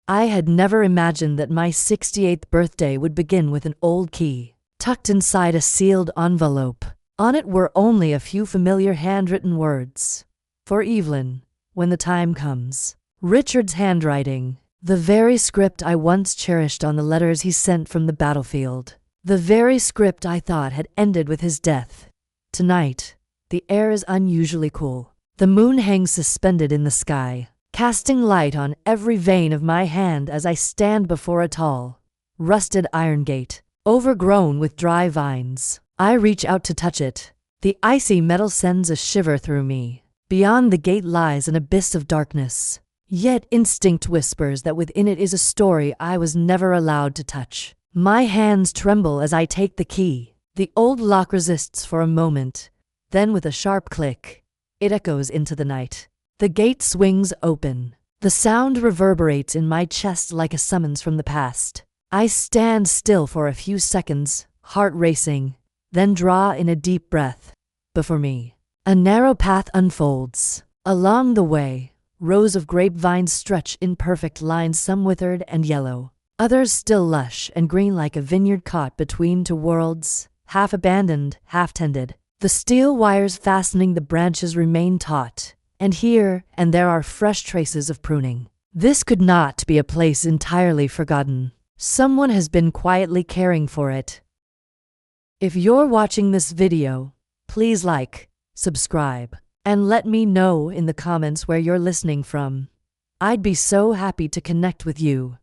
I had never imagined that my 68th birthday would begin with an old key, tucked inside a sealed envelope. On it were only a few familiar handwritten words. For Evelyn, when the time comes. Richard's handwriting. The very script I once cherished on the letters he sent from the battlefield. The very script I thought had ended with his death. Tonight, the air is unusually cool. The moon hangs suspended in the sky, casting light on every vein of my hand as I stand before a tall, rusted iron gate, overgrown with dry vines. I reach out to touch it. The icy metal sends a shiver through me. Beyond the gate lies an abyss of darkness. Yet instinct whispers that within it is a story I was never allowed to touch. My hands tremble as I take the key. The old lock resists for a moment. Then with a sharp click, it echoes into the night. The gate swings open. The sound reverberates in my chest like a summons from the past. I stand still for a few seconds, heart racing, then draw in a deep breath. Before me, a narrow path unfolds. Along the way, rows of grapevines stretch in perfect lines, some withered and yellow, others still lush and green like a vineyard caught between two worlds, half abandoned, half tended. The steel wires fastening the branches remain taut, and here and there are fresh traces of pruning. This could not be a place entirely forgotten. Someone has been quietly caring for it. If you're watching this video, please like, subscribe, and let me know in the comments where you're listening from. I'd be so happy to connect with you.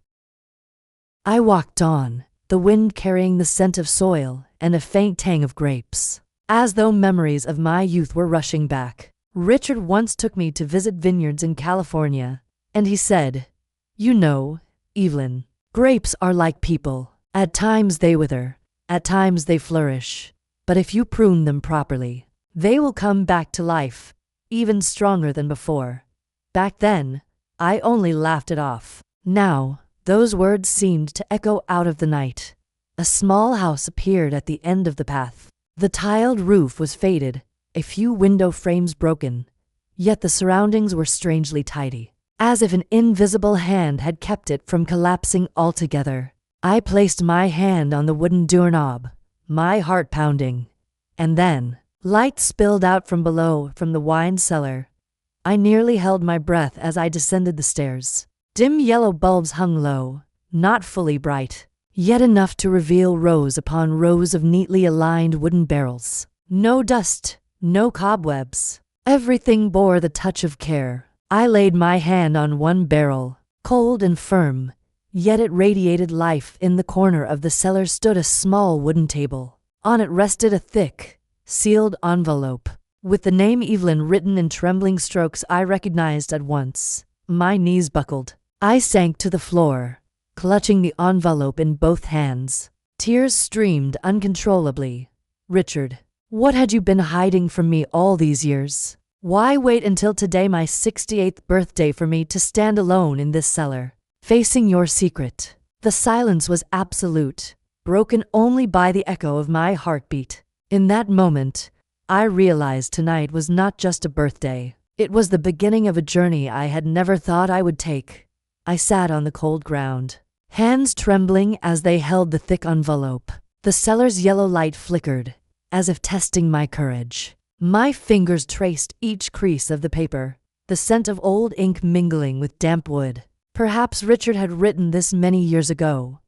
I walked on, the wind carrying the scent of soil and a faint tang of grapes, as though memories of my youth were rushing back. Richard once took me to visit vineyards in California, and he said, "You know, Evelyn, grapes are like people. At times they wither, at times they flourish, but if you prune them properly, they will come back to life, even stronger than before." Back then, I only laughed it off. Now, those words seemed to echo out of the night. A small house appeared at the end of the path. The tiled roof was faded, a few window frames broken, yet the surroundings were strangely tidy, as if an invisible hand had kept it from collapsing altogether. I placed my hand on the wooden doorknob, my heart pounding, and then light spilled out from below from the wine cellar. I nearly held my breath as I descended the stairs. Dim yellow bulbs hung low, not fully bright, yet enough to reveal rows upon rows of neatly aligned wooden barrels. No dust, no cobwebs. Everything bore the touch of care. I laid my hand on one barrel, cold and firm, yet it radiated life. In the corner of the cellar stood a small wooden table. On it rested a thick, sealed envelope, with the name Evelyn written in trembling strokes I recognized at once. My knees buckled. I sank to the floor, clutching the envelope in both hands. Tears streamed uncontrollably. "Richard, what had you been hiding from me all these years? Why wait until today, my 68th birthday, for me to stand alone in this cellar, facing your secret?" The silence was absolute, broken only by the echo of my heartbeat. In that moment, I realized tonight was not just a birthday. It was the beginning of a journey I had never thought I would take. I sat on the cold ground, hands trembling as they held the thick envelope. The cellar's yellow light flickered, as if testing my courage. My fingers traced each crease of the paper, the scent of old ink mingling with damp wood. Perhaps Richard had written this many years ago,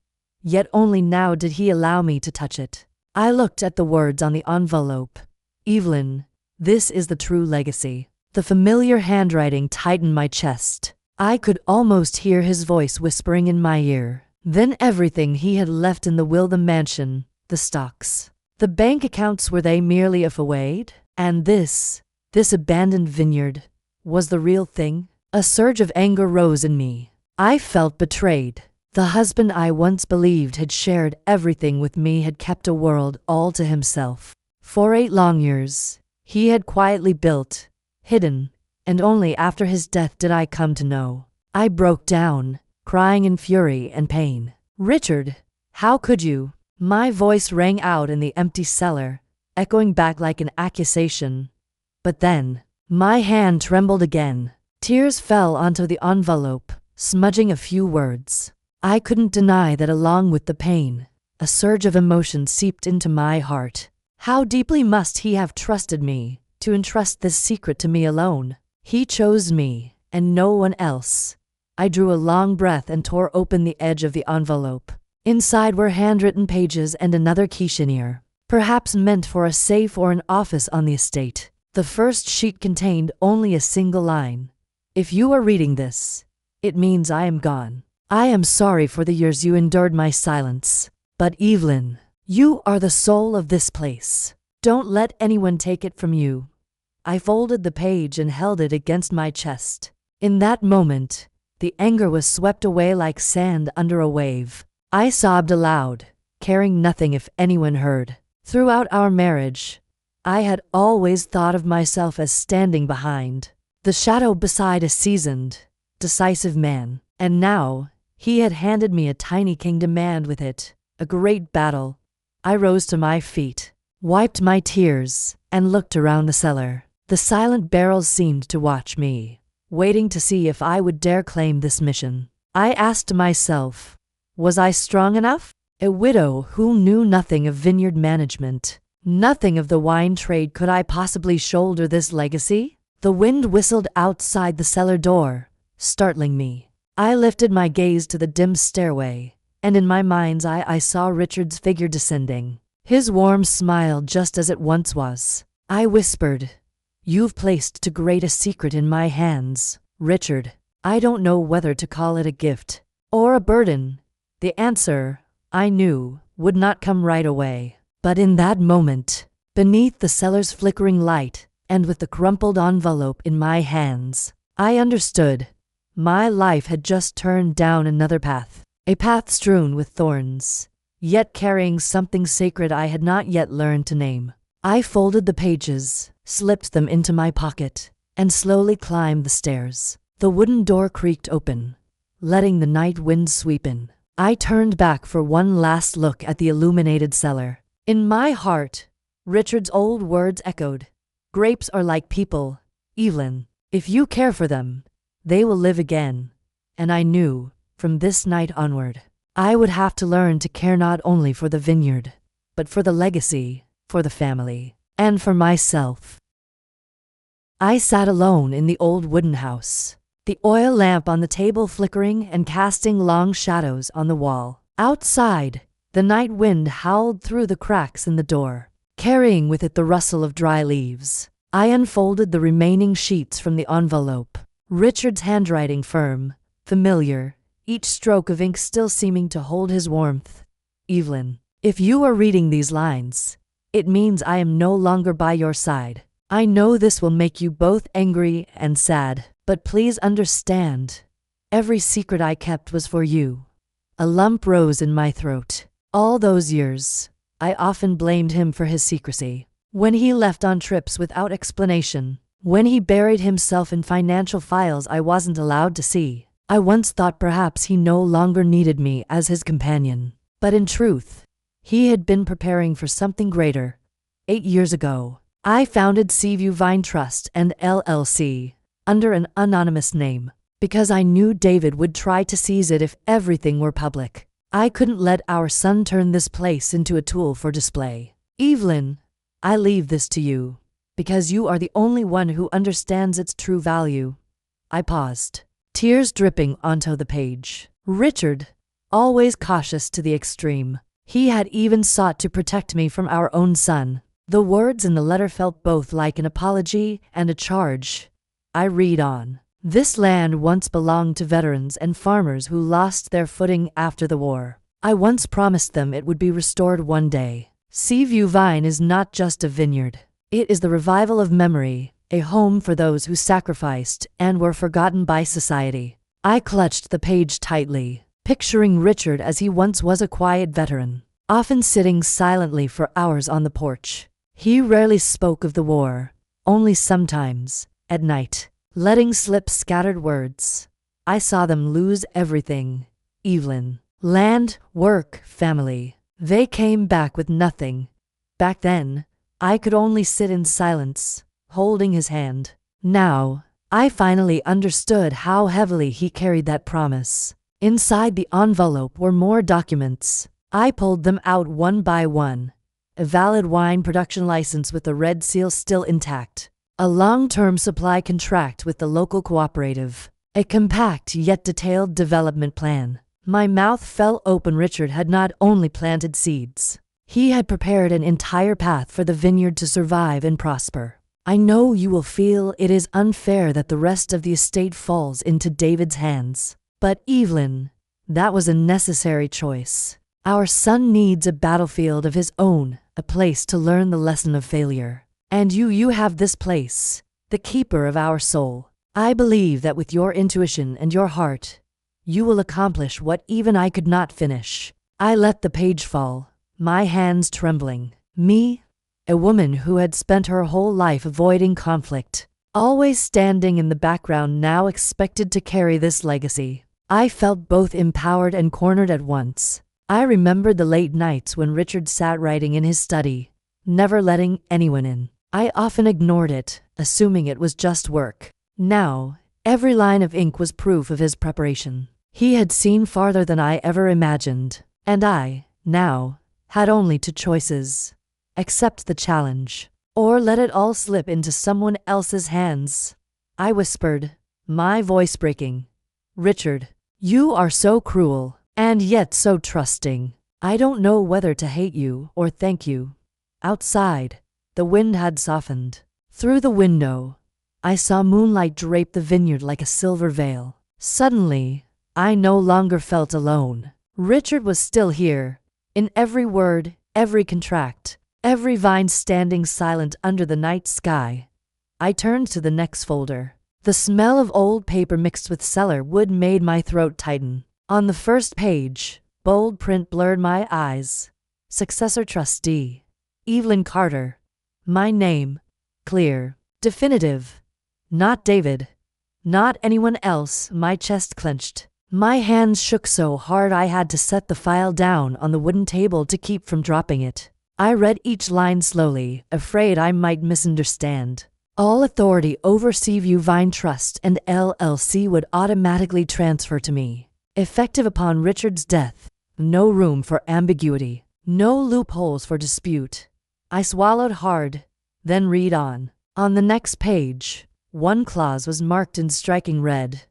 yet only now did he allow me to touch it. I looked at the words on the envelope. "Evelyn, this is the true legacy." The familiar handwriting tightened my chest. I could almost hear his voice whispering in my ear. Then everything he had left in the will, the mansion, the stocks, the bank accounts, were they merely a facade? And this abandoned vineyard, was the real thing? A surge of anger rose in me. I felt betrayed. The husband I once believed had shared everything with me had kept a world all to himself. For 8 long years, he had quietly built, hidden, and only after his death did I come to know. I broke down, crying in fury and pain. "Richard, how could you?" My voice rang out in the empty cellar, echoing back like an accusation. But then, my hand trembled again. Tears fell onto the envelope, smudging a few words. I couldn't deny that along with the pain, a surge of emotion seeped into my heart. How deeply must he have trusted me to entrust this secret to me alone? He chose me, and no one else. I drew a long breath and tore open the edge of the envelope. Inside were handwritten pages and another questionnaire, perhaps meant for a safe or an office on the estate. The first sheet contained only a single line. If you are reading this, it means I am gone. I am sorry for the years you endured my silence. But Evelyn, you are the soul of this place. Don't let anyone take it from you. I folded the page and held it against my chest. In that moment, the anger was swept away like sand under a wave. I sobbed aloud, caring nothing if anyone heard. Throughout our marriage, I had always thought of myself as standing behind the shadow beside a seasoned, decisive man. And now, he had handed me a tiny kingdom and with it, a great battle. I rose to my feet, wiped my tears, and looked around the cellar. The silent barrels seemed to watch me, waiting to see if I would dare claim this mission. I asked myself, was I strong enough? A widow who knew nothing of vineyard management, nothing of the wine trade, could I possibly shoulder this legacy? The wind whistled outside the cellar door, startling me. I lifted my gaze to the dim stairway, and in my mind's eye I saw Richard's figure descending, his warm smile just as it once was. I whispered, "You've placed too great a secret in my hands, Richard. I don't know whether to call it a gift or a burden." The answer, I knew, would not come right away. But in that moment, beneath the cellar's flickering light, and with the crumpled envelope in my hands, I understood. My life had just turned down another path, a path strewn with thorns, yet carrying something sacred I had not yet learned to name. I folded the pages, slipped them into my pocket, and slowly climbed the stairs. The wooden door creaked open, letting the night wind sweep in. I turned back for one last look at the illuminated cellar. In my heart, Richard's old words echoed. Grapes are like people, Evelyn. If you care for them, they will live again. And I knew, from this night onward, I would have to learn to care not only for the vineyard, but for the legacy, for the family, and for myself. I sat alone in the old wooden house, the oil lamp on the table flickering and casting long shadows on the wall. Outside, the night wind howled through the cracks in the door, carrying with it the rustle of dry leaves. I unfolded the remaining sheets from the envelope, Richard's handwriting firm, familiar, each stroke of ink still seeming to hold his warmth. Evelyn, if you are reading these lines, it means I am no longer by your side. I know this will make you both angry and sad, but please understand, every secret I kept was for you. A lump rose in my throat. All those years, I often blamed him for his secrecy. When he left on trips without explanation, when he buried himself in financial files I wasn't allowed to see, I once thought perhaps he no longer needed me as his companion. But in truth, he had been preparing for something greater. 8 years ago, I founded Seaview Vine Trust and LLC under an anonymous name, because I knew David would try to seize it if everything were public. I couldn't let our son turn this place into a tool for display. Evelyn, I leave this to you, because you are the only one who understands its true value. I paused, tears dripping onto the page. Richard, always cautious to the extreme, he had even sought to protect me from our own son. The words in the letter felt both like an apology and a charge. I read on. This land once belonged to veterans and farmers who lost their footing after the war. I once promised them it would be restored one day. Seaview Vine is not just a vineyard. It is the revival of memory, a home for those who sacrificed and were forgotten by society. I clutched the page tightly, picturing Richard as he once was, a quiet veteran, often sitting silently for hours on the porch. He rarely spoke of the war, only sometimes, at night, letting slip scattered words. I saw them lose everything. Evelyn. Land, work, family. They came back with nothing. Back then, I could only sit in silence, holding his hand. Now, I finally understood how heavily he carried that promise. Inside the envelope were more documents. I pulled them out one by one. A valid wine production license with the red seal still intact. A long-term supply contract with the local cooperative. A compact yet detailed development plan. My mouth fell open. Richard had not only planted seeds. He had prepared an entire path for the vineyard to survive and prosper. I know you will feel it is unfair that the rest of the estate falls into David's hands. But Evelyn, that was a necessary choice. Our son needs a battlefield of his own, a place to learn the lesson of failure. And you have this place, the keeper of our soul. I believe that with your intuition and your heart, you will accomplish what even I could not finish. I let the page fall, my hands trembling. Me, a woman who had spent her whole life avoiding conflict, always standing in the background, now expected to carry this legacy. I felt both empowered and cornered at once. I remembered the late nights when Richard sat writing in his study, never letting anyone in. I often ignored it, assuming it was just work. Now, every line of ink was proof of his preparation. He had seen farther than I ever imagined, and I, now, had only two choices. Accept the challenge, or let it all slip into someone else's hands. I whispered, my voice breaking. Richard, you are so cruel, and yet so trusting. I don't know whether to hate you or thank you. Outside, the wind had softened. Through the window, I saw moonlight drape the vineyard like a silver veil. Suddenly, I no longer felt alone. Richard was still here, in every word, every contract, every vine standing silent under the night sky. I turned to the next folder. The smell of old paper mixed with cellar wood made my throat tighten. On the first page, bold print blurred my eyes. Successor trustee, Evelyn Carter. My name, clear, definitive. Not David. Not anyone else. My chest clenched. My hands shook so hard I had to set the file down on the wooden table to keep from dropping it. I read each line slowly, afraid I might misunderstand. All authority over Seaview Vine Trust and LLC would automatically transfer to me. Effective upon Richard's death. No room for ambiguity. No loopholes for dispute. I swallowed hard, then read on. On the next page, one clause was marked in striking red.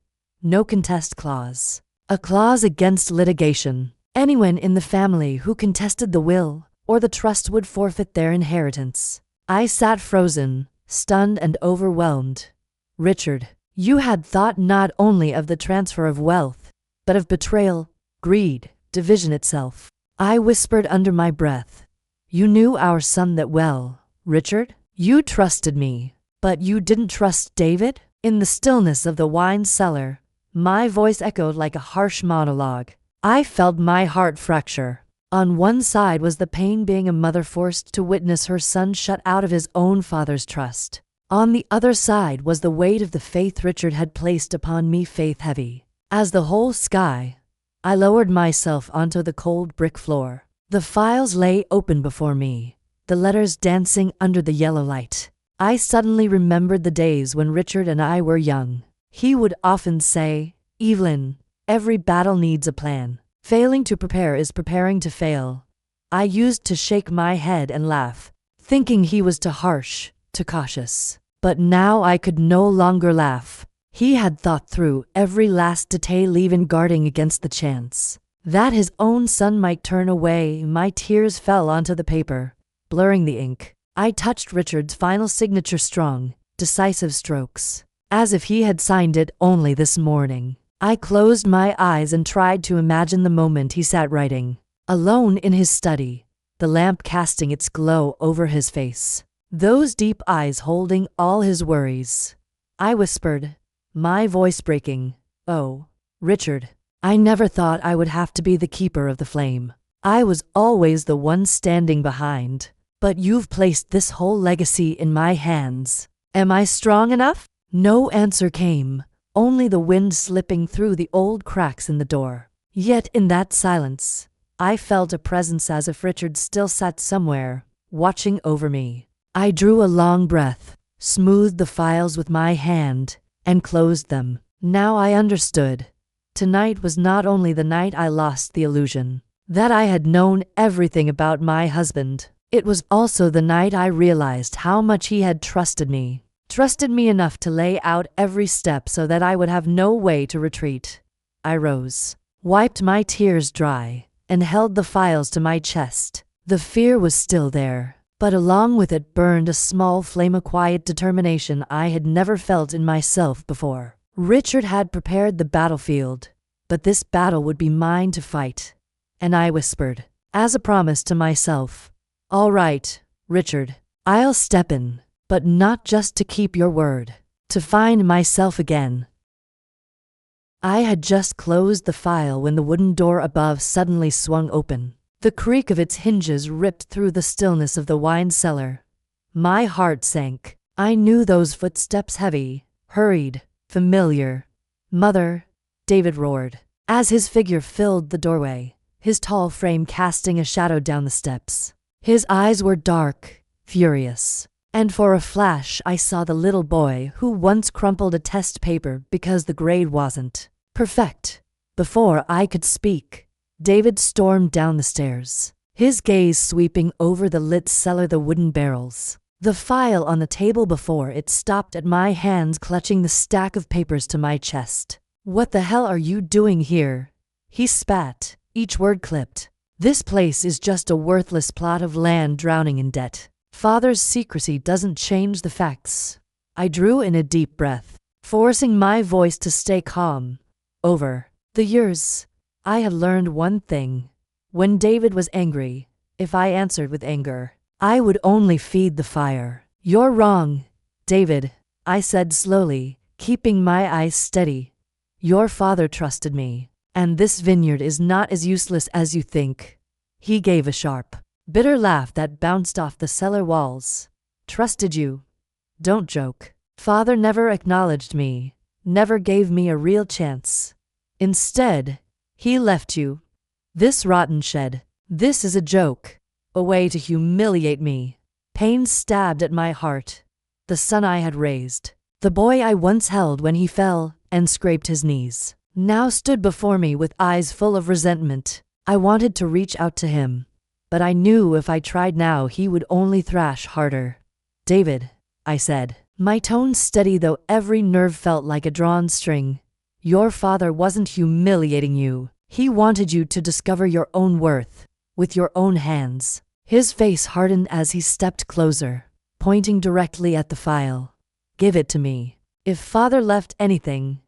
No contest clause. A clause against litigation. Anyone in the family who contested the will or the trust would forfeit their inheritance. I sat frozen, stunned and overwhelmed. Richard, you had thought not only of the transfer of wealth, but of betrayal, greed, division itself. I whispered under my breath. You knew our son that well, Richard. You trusted me, but you didn't trust David? In the stillness of the wine cellar, my voice echoed like a harsh monologue. I felt my heart fracture. On one side was the pain being a mother forced to witness her son shut out of his own father's trust. On the other side was the weight of the faith Richard had placed upon me, faith heavy as the whole sky. I lowered myself onto the cold brick floor. The files lay open before me, the letters dancing under the yellow light. I suddenly remembered the days when Richard and I were young. He would often say, Evelyn, every battle needs a plan. Failing to prepare is preparing to fail. I used to shake my head and laugh, thinking he was too harsh, too cautious. But now I could no longer laugh. He had thought through every last detail, even guarding against the chance that his own son might turn away. My tears fell onto the paper, blurring the ink. I touched Richard's final signature, strong, decisive strokes, as if he had signed it only this morning. I closed my eyes and tried to imagine the moment he sat writing, alone in his study, the lamp casting its glow over his face, those deep eyes holding all his worries. I whispered, my voice breaking, oh, Richard, I never thought I would have to be the keeper of the flame. I was always the one standing behind. But you've placed this whole legacy in my hands. Am I strong enough? No answer came, only the wind slipping through the old cracks in the door. Yet in that silence, I felt a presence, as if Richard still sat somewhere, watching over me. I drew a long breath, smoothed the files with my hand, and closed them. Now I understood. Tonight was not only the night I lost the illusion that I had known everything about my husband, it was also the night I realized how much he had trusted me enough to lay out every step so that I would have no way to retreat. I rose, wiped my tears dry, and held the files to my chest. The fear was still there, but along with it burned a small flame of quiet determination I had never felt in myself before. Richard had prepared the battlefield, but this battle would be mine to fight. And I whispered, as a promise to myself, "All right, Richard, I'll step in, but not just to keep your word, to find myself again." I had just closed the file when the wooden door above suddenly swung open. The creak of its hinges ripped through the stillness of the wine cellar. My heart sank. I knew those footsteps, heavy, hurried, familiar. "Mother," David roared, as his figure filled the doorway, his tall frame casting a shadow down the steps. His eyes were dark, furious, and for a flash I saw the little boy who once crumpled a test paper because the grade wasn't perfect. Before I could speak, David stormed down the stairs, his gaze sweeping over the lit cellar, the wooden barrels. The file on the table before it stopped at my hands clutching the stack of papers to my chest. "What the hell are you doing here?" he spat, each word clipped. "This place is just a worthless plot of land drowning in debt. Father's secrecy doesn't change the facts." I drew in a deep breath, forcing my voice to stay calm. Over the years, I had learned one thing. When David was angry, if I answered with anger, I would only feed the fire. "You're wrong, David," I said slowly, keeping my eyes steady. "Your father trusted me, and this vineyard is not as useless as you think." He gave a sharp, bitter laugh that bounced off the cellar walls. "Trusted you? Don't joke. Father never acknowledged me, never gave me a real chance. Instead, he left you. This rotten shed. This is a joke. A way to humiliate me." Pain stabbed at my heart. The son I had raised, the boy I once held when he fell and scraped his knees, now stood before me with eyes full of resentment. I wanted to reach out to him, but I knew if I tried now he would only thrash harder. "David," I said, my tone steady though every nerve felt like a drawn string, "your father wasn't humiliating you. He wanted you to discover your own worth, with your own hands." His face hardened as he stepped closer, pointing directly at the file. "Give it to me. If father left anything,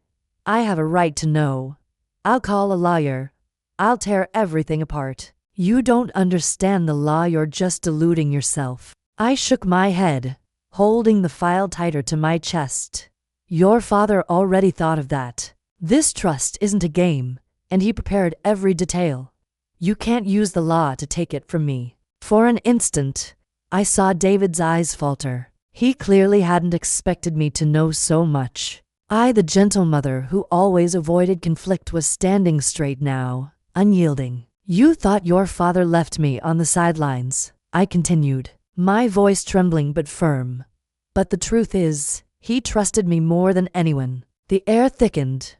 I have a right to know. I'll call a lawyer. I'll tear everything apart." "You don't understand the law, you're just deluding yourself." I shook my head, holding the file tighter to my chest. "Your father already thought of that. This trust isn't a game, and he prepared every detail. You can't use the law to take it from me." For an instant, I saw David's eyes falter. He clearly hadn't expected me to know so much. I, the gentle mother who always avoided conflict, was standing straight now, unyielding. "You thought your father left me on the sidelines," I continued, my voice trembling but firm. "But the truth is, he trusted me more than anyone." The air thickened.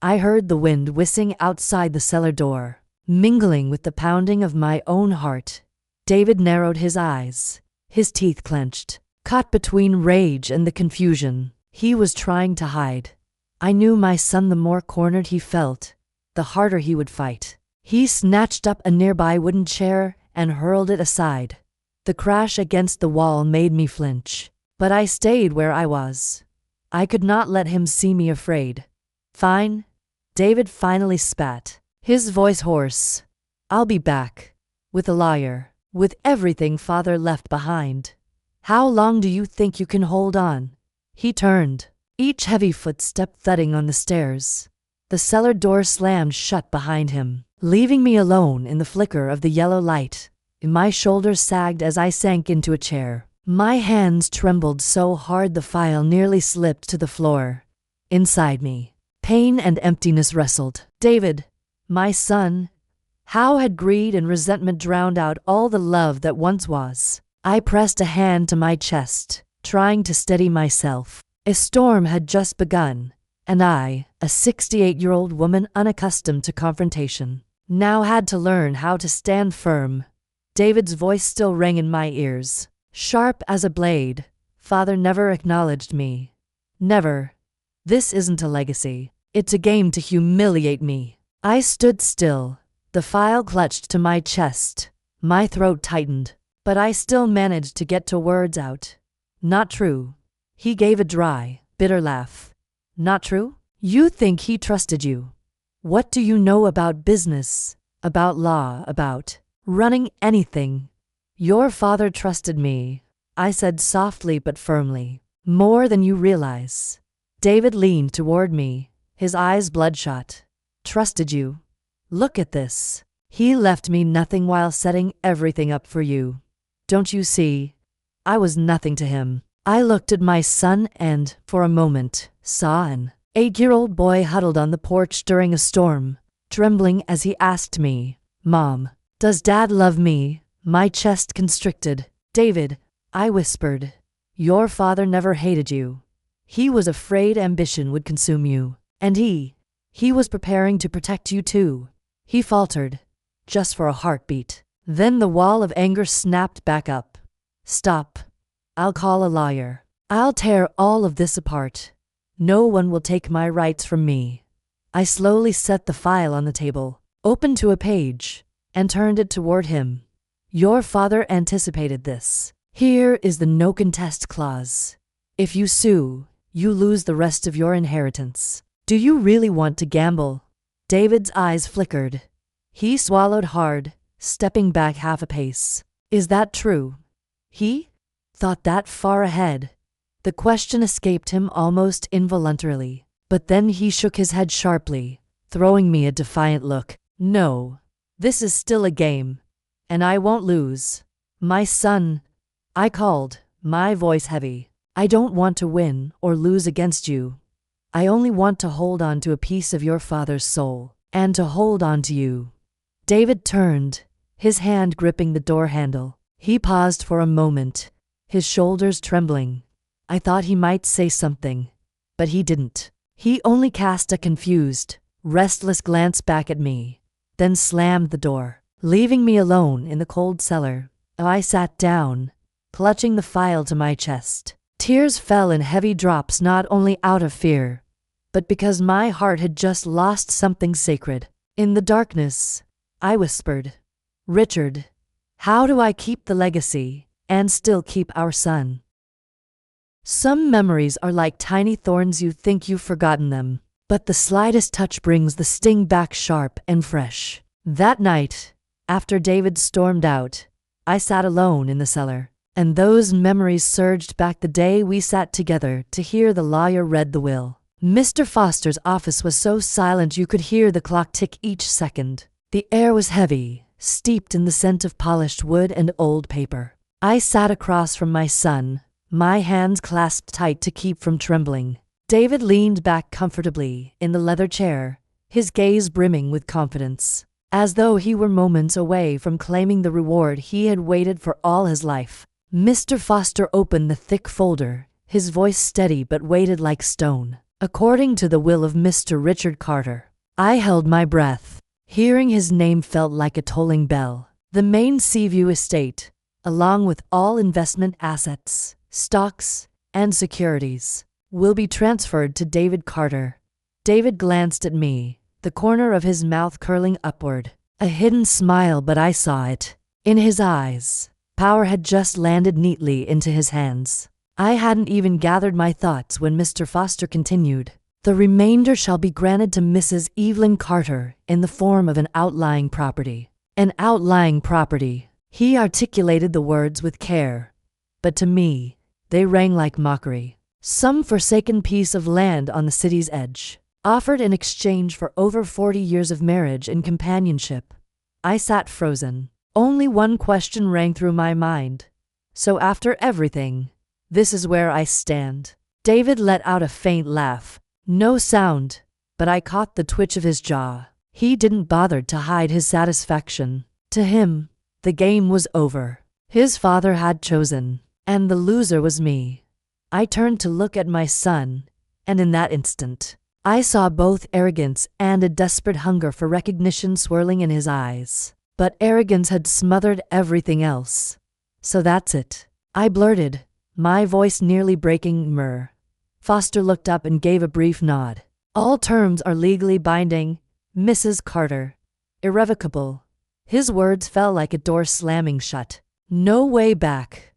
I heard the wind whistling outside the cellar door, mingling with the pounding of my own heart. David narrowed his eyes, his teeth clenched, caught between rage and the confusion he was trying to hide. I knew my son, the more cornered he felt, the harder he would fight. He snatched up a nearby wooden chair and hurled it aside. The crash against the wall made me flinch, but I stayed where I was. I could not let him see me afraid. "Fine," David finally spat, his voice hoarse. "I'll be back. With a lawyer. With everything father left behind. How long do you think you can hold on?" He turned, each heavy footstep thudding on the stairs. The cellar door slammed shut behind him, leaving me alone in the flicker of the yellow light. My shoulders sagged as I sank into a chair. My hands trembled so hard the file nearly slipped to the floor. Inside me, pain and emptiness wrestled. David, my son. How had greed and resentment drowned out all the love that once was? I pressed a hand to my chest, trying to steady myself. A storm had just begun, and I, a 68-year-old woman unaccustomed to confrontation, now had to learn how to stand firm. David's voice still rang in my ears, sharp as a blade. Father never acknowledged me. Never. This isn't a legacy. It's a game to humiliate me. I stood still, the file clutched to my chest. My throat tightened, but I still managed to get words out. Not true. He gave a dry, bitter laugh. Not true? You think he trusted you? What do you know about business, about law, about running anything? Your father trusted me, I said softly but firmly. More than you realize. David leaned toward me, his eyes bloodshot. Trusted you? Look at this. He left me nothing while setting everything up for you. Don't you see? I was nothing to him. I looked at my son and, for a moment, saw an 8-year-old boy huddled on the porch during a storm, trembling as he asked me, Mom, does Dad love me? My chest constricted. David, I whispered, your father never hated you. He was afraid ambition would consume you. And he was preparing to protect you too. He faltered, just for a heartbeat. Then the wall of anger snapped back up. Stop. I'll call a lawyer. I'll tear all of this apart. No one will take my rights from me. I slowly set the file on the table, opened to a page, and turned it toward him. Your father anticipated this. Here is the no contest clause. If you sue, you lose the rest of your inheritance. Do you really want to gamble? David's eyes flickered. He swallowed hard, stepping back half a pace. Is that true? He thought that far ahead. The question escaped him almost involuntarily, but then he shook his head sharply, throwing me a defiant look. No, this is still a game, and I won't lose. My son, I called, my voice heavy. I don't want to win or lose against you. I only want to hold on to a piece of your father's soul, and to hold on to you. David turned, his hand gripping the door handle. He paused for a moment, his shoulders trembling. I thought he might say something, but he didn't. He only cast a confused, restless glance back at me, then slammed the door, leaving me alone in the cold cellar. I sat down, clutching the file to my chest. Tears fell in heavy drops, not only out of fear, but because my heart had just lost something sacred. In the darkness, I whispered, Richard, how do I keep the legacy and still keep our son? Some memories are like tiny thorns. You think you've forgotten them, but the slightest touch brings the sting back sharp and fresh. That night, after David stormed out, I sat alone in the cellar, and those memories surged back. The day we sat together to hear the lawyer read the will. Mr. Foster's office was so silent you could hear the clock tick each second. The air was heavy, steeped in the scent of polished wood and old paper. I sat across from my son, my hands clasped tight to keep from trembling. David leaned back comfortably in the leather chair, his gaze brimming with confidence, as though he were moments away from claiming the reward he had waited for all his life. Mr. Foster opened the thick folder, his voice steady but weighted like stone. According to the will of Mr. Richard Carter. I held my breath. Hearing his name felt like a tolling bell. The main Seaview estate, along with all investment assets, stocks, and securities, will be transferred to David Carter. David glanced at me, the corner of his mouth curling upward. A hidden smile, but I saw it. In his eyes, power had just landed neatly into his hands. I hadn't even gathered my thoughts when Mr. Foster continued. The remainder shall be granted to Mrs. Evelyn Carter in the form of an outlying property. An outlying property. He articulated the words with care, but to me, they rang like mockery. Some forsaken piece of land on the city's edge, offered in exchange for over 40 years of marriage and companionship. I sat frozen. Only one question rang through my mind. So after everything, this is where I stand. David let out a faint laugh. No sound, but I caught the twitch of his jaw. He didn't bother to hide his satisfaction. To him, the game was over. His father had chosen, and the loser was me. I turned to look at my son, and in that instant, I saw both arrogance and a desperate hunger for recognition swirling in his eyes. But arrogance had smothered everything else. "So that's it," I blurted, my voice nearly breaking. Foster looked up and gave a brief nod. "All terms are legally binding, Mrs. Carter. Irrevocable." His words fell like a door slamming shut. No way back.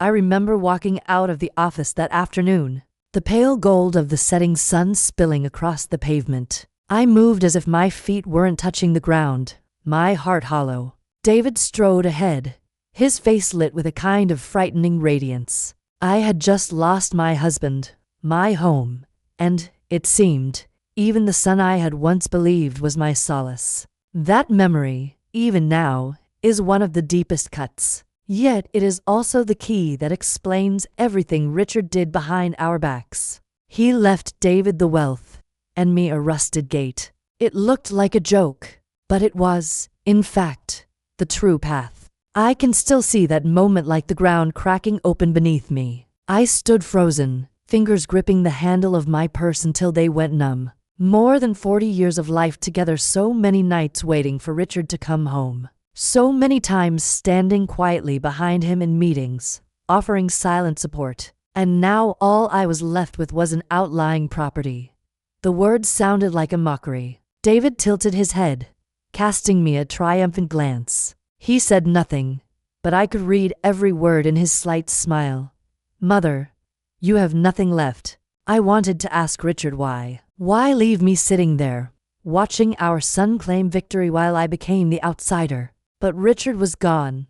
I remember walking out of the office that afternoon, the pale gold of the setting sun spilling across the pavement. I moved as if my feet weren't touching the ground, my heart hollow. David strode ahead, his face lit with a kind of frightening radiance. I had just lost my husband, my home, and, it seemed, even the son I had once believed was my solace. That memory, even now, is one of the deepest cuts. Yet it is also the key that explains everything Richard did behind our backs. He left David the wealth, and me a rusted gate. It looked like a joke, but it was, in fact, the true path. I can still see that moment, like the ground cracking open beneath me. I stood frozen, fingers gripping the handle of my purse until they went numb. More than 40 years of life together, so many nights waiting for Richard to come home. So many times standing quietly behind him in meetings, offering silent support. And now all I was left with was an outlying property. The words sounded like a mockery. David tilted his head, casting me a triumphant glance. He said nothing, but I could read every word in his slight smile. "Mother, you have nothing left." I wanted to ask Richard why. Why leave me sitting there, watching our son claim victory while I became the outsider? But Richard was gone.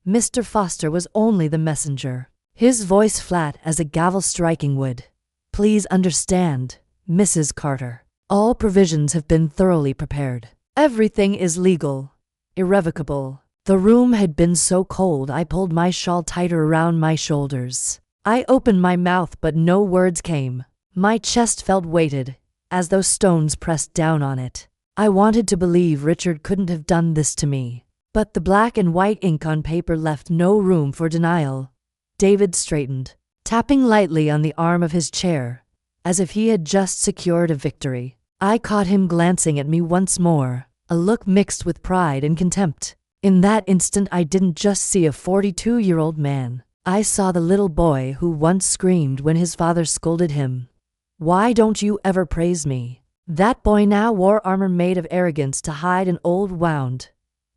Mr. Foster was only the messenger. His voice flat as a gavel striking wood. "Please understand, Mrs. Carter. All provisions have been thoroughly prepared. Everything is legal, irrevocable." The room had been so cold I pulled my shawl tighter around my shoulders. I opened my mouth but no words came. My chest felt weighted, as though stones pressed down on it. I wanted to believe Richard couldn't have done this to me. But the black and white ink on paper left no room for denial. David straightened, tapping lightly on the arm of his chair, as if he had just secured a victory. I caught him glancing at me once more, a look mixed with pride and contempt. In that instant I didn't just see a 42-year-old man. I saw the little boy who once screamed when his father scolded him. "Why don't you ever praise me?" That boy now wore armor made of arrogance to hide an old wound.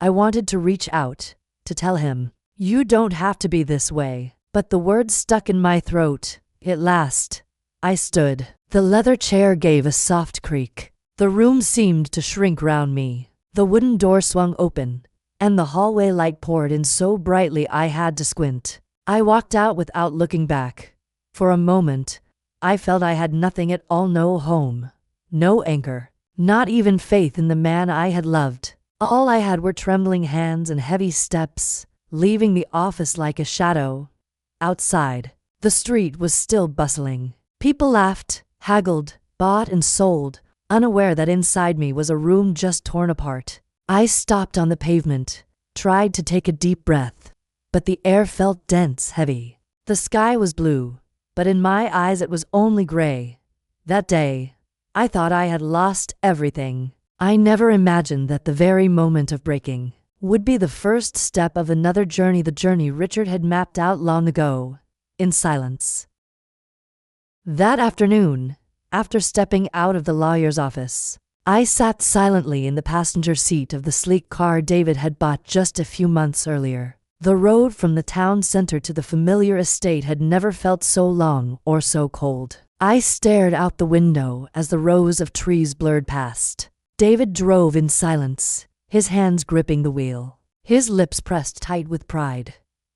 I wanted to reach out, to tell him, "You don't have to be this way." But the words stuck in my throat. At last, I stood. The leather chair gave a soft creak. The room seemed to shrink round me. The wooden door swung open, and the hallway light poured in so brightly I had to squint. I walked out without looking back. For a moment, I felt I had nothing at all, no home, no anchor, not even faith in the man I had loved. All I had were trembling hands and heavy steps, leaving the office like a shadow. Outside, the street was still bustling. People laughed, haggled, bought and sold, unaware that inside me was a room just torn apart. I stopped on the pavement, tried to take a deep breath, but the air felt dense, heavy. The sky was blue, but in my eyes it was only gray. That day, I thought I had lost everything. I never imagined that the very moment of breaking would be the first step of another journey, the journey Richard had mapped out long ago, in silence. That afternoon, after stepping out of the lawyer's office, I sat silently in the passenger seat of the sleek car David had bought just a few months earlier. The road from the town center to the familiar estate had never felt so long or so cold. I stared out the window as the rows of trees blurred past. David drove in silence, his hands gripping the wheel, his lips pressed tight with pride.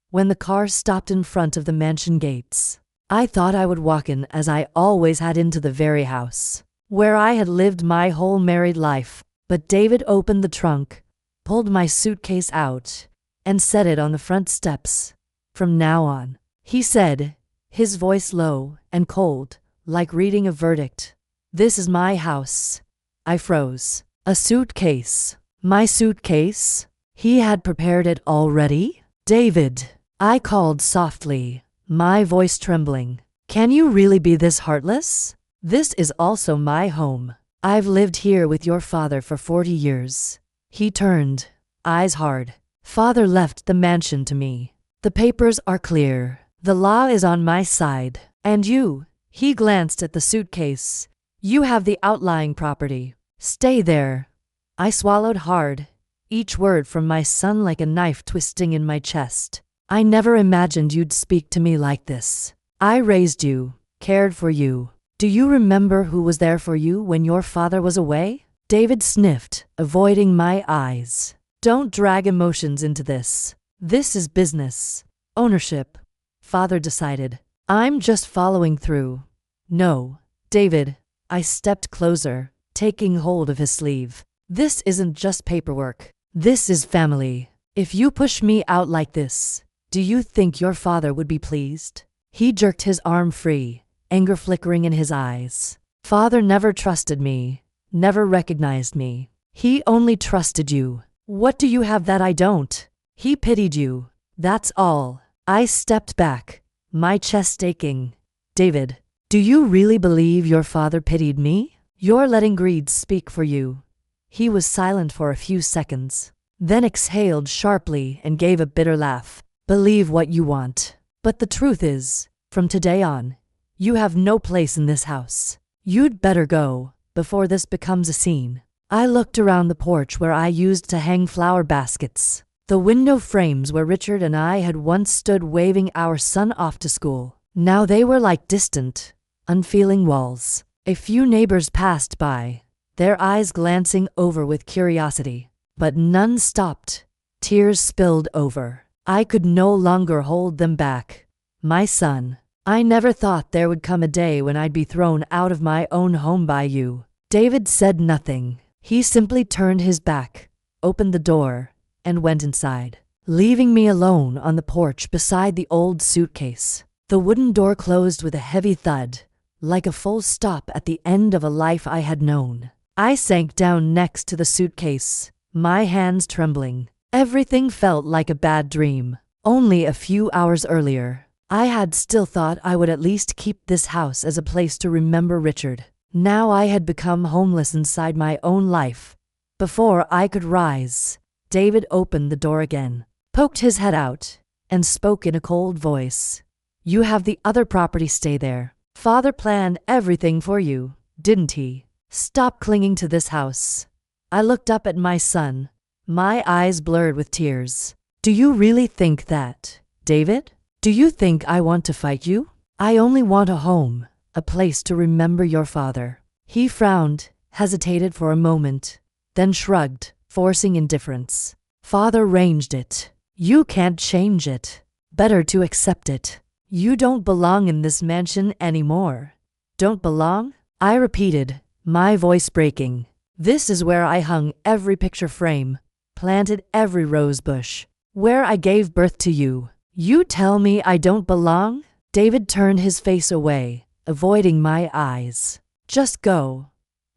When the car stopped in front of the mansion gates, I thought I would walk in, as I always had, into the very house where I had lived my whole married life. But David opened the trunk, pulled my suitcase out, and set it on the front steps. "From now on," he said, his voice low and cold, like reading a verdict, "this is my house." I froze. A suitcase. My suitcase? He had prepared it already? "David," I called softly, my voice trembling. Can you really be this heartless? This is also my home. I've lived here with your father for 40 years. He turned, eyes hard. Father left the mansion to me. The papers are clear. The law is on my side. And you, he glanced at the suitcase. You have the outlying property. Stay there. I swallowed hard, each word from my son like a knife twisting in my chest. I never imagined you'd speak to me like this. I raised you, cared for you. Do you remember who was there for you when your father was away? David sniffed, avoiding my eyes. Don't drag emotions into this. This is business. Ownership. Father decided. I'm just following through. No, David. I stepped closer, taking hold of his sleeve. This isn't just paperwork. This is family. If you push me out like this, do you think your father would be pleased? He jerked his arm free, anger flickering in his eyes. Father never trusted me, never recognized me. He only trusted you. What do you have that I don't? He pitied you. That's all. I stepped back, my chest aching. David, do you really believe your father pitied me? You're letting greed speak for you. He was silent for a few seconds, then exhaled sharply and gave a bitter laugh. Believe what you want. But the truth is, from today on, you have no place in this house. You'd better go, before this becomes a scene. I looked around the porch where I used to hang flower baskets, the window frames where Richard and I had once stood waving our son off to school. Now they were like distant, unfeeling walls. A few neighbors passed by, their eyes glancing over with curiosity. But none stopped. Tears spilled over. I could no longer hold them back. My son, I never thought there would come a day when I'd be thrown out of my own home by you. David said nothing. He simply turned his back, opened the door, and went inside, leaving me alone on the porch beside the old suitcase. The wooden door closed with a heavy thud, like a full stop at the end of a life I had known. I sank down next to the suitcase, my hands trembling. Everything felt like a bad dream. Only a few hours earlier, I had still thought I would at least keep this house as a place to remember Richard. Now I had become homeless inside my own life. Before I could rise, David opened the door again, poked his head out, and spoke in a cold voice. You have the other property, stay there. Father planned everything for you, didn't he? Stop clinging to this house. I looked up at my son, my eyes blurred with tears. Do you really think that, David? Do you think I want to fight you? I only want a home, a place to remember your father. He frowned, hesitated for a moment, then shrugged, forcing indifference. Father arranged it. You can't change it. Better to accept it. You don't belong in this mansion anymore. Don't belong? I repeated, my voice breaking. This is where I hung every picture frame, planted every rose bush, where I gave birth to you. You tell me I don't belong? David turned his face away, avoiding my eyes. Just go.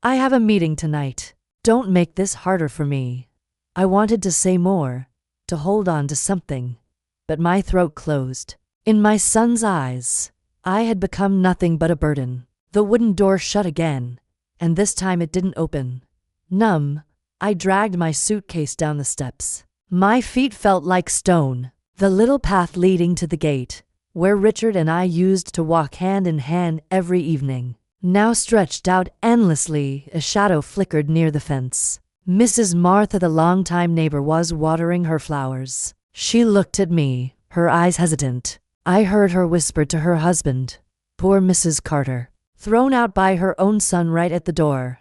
I have a meeting tonight. Don't make this harder for me. I wanted to say more, to hold on to something, but my throat closed. In my son's eyes, I had become nothing but a burden. The wooden door shut again, and this time it didn't open. Numb, I dragged my suitcase down the steps. My feet felt like stone. The little path leading to the gate, where Richard and I used to walk hand in hand every evening, now stretched out endlessly. A shadow flickered near the fence. Mrs. Martha, the longtime neighbor, was watering her flowers. She looked at me, her eyes hesitant. I heard her whisper to her husband, poor Mrs. Carter, thrown out by her own son right at the door.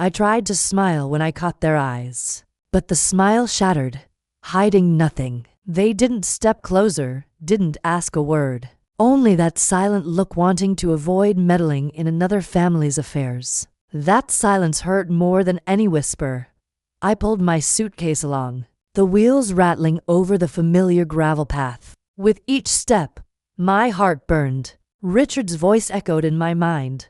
I tried to smile when I caught their eyes, but the smile shattered, hiding nothing. They didn't step closer, didn't ask a word. Only that silent look, wanting to avoid meddling in another family's affairs. That silence hurt more than any whisper. I pulled my suitcase along, the wheels rattling over the familiar gravel path. With each step, my heart burned. Richard's voice echoed in my mind.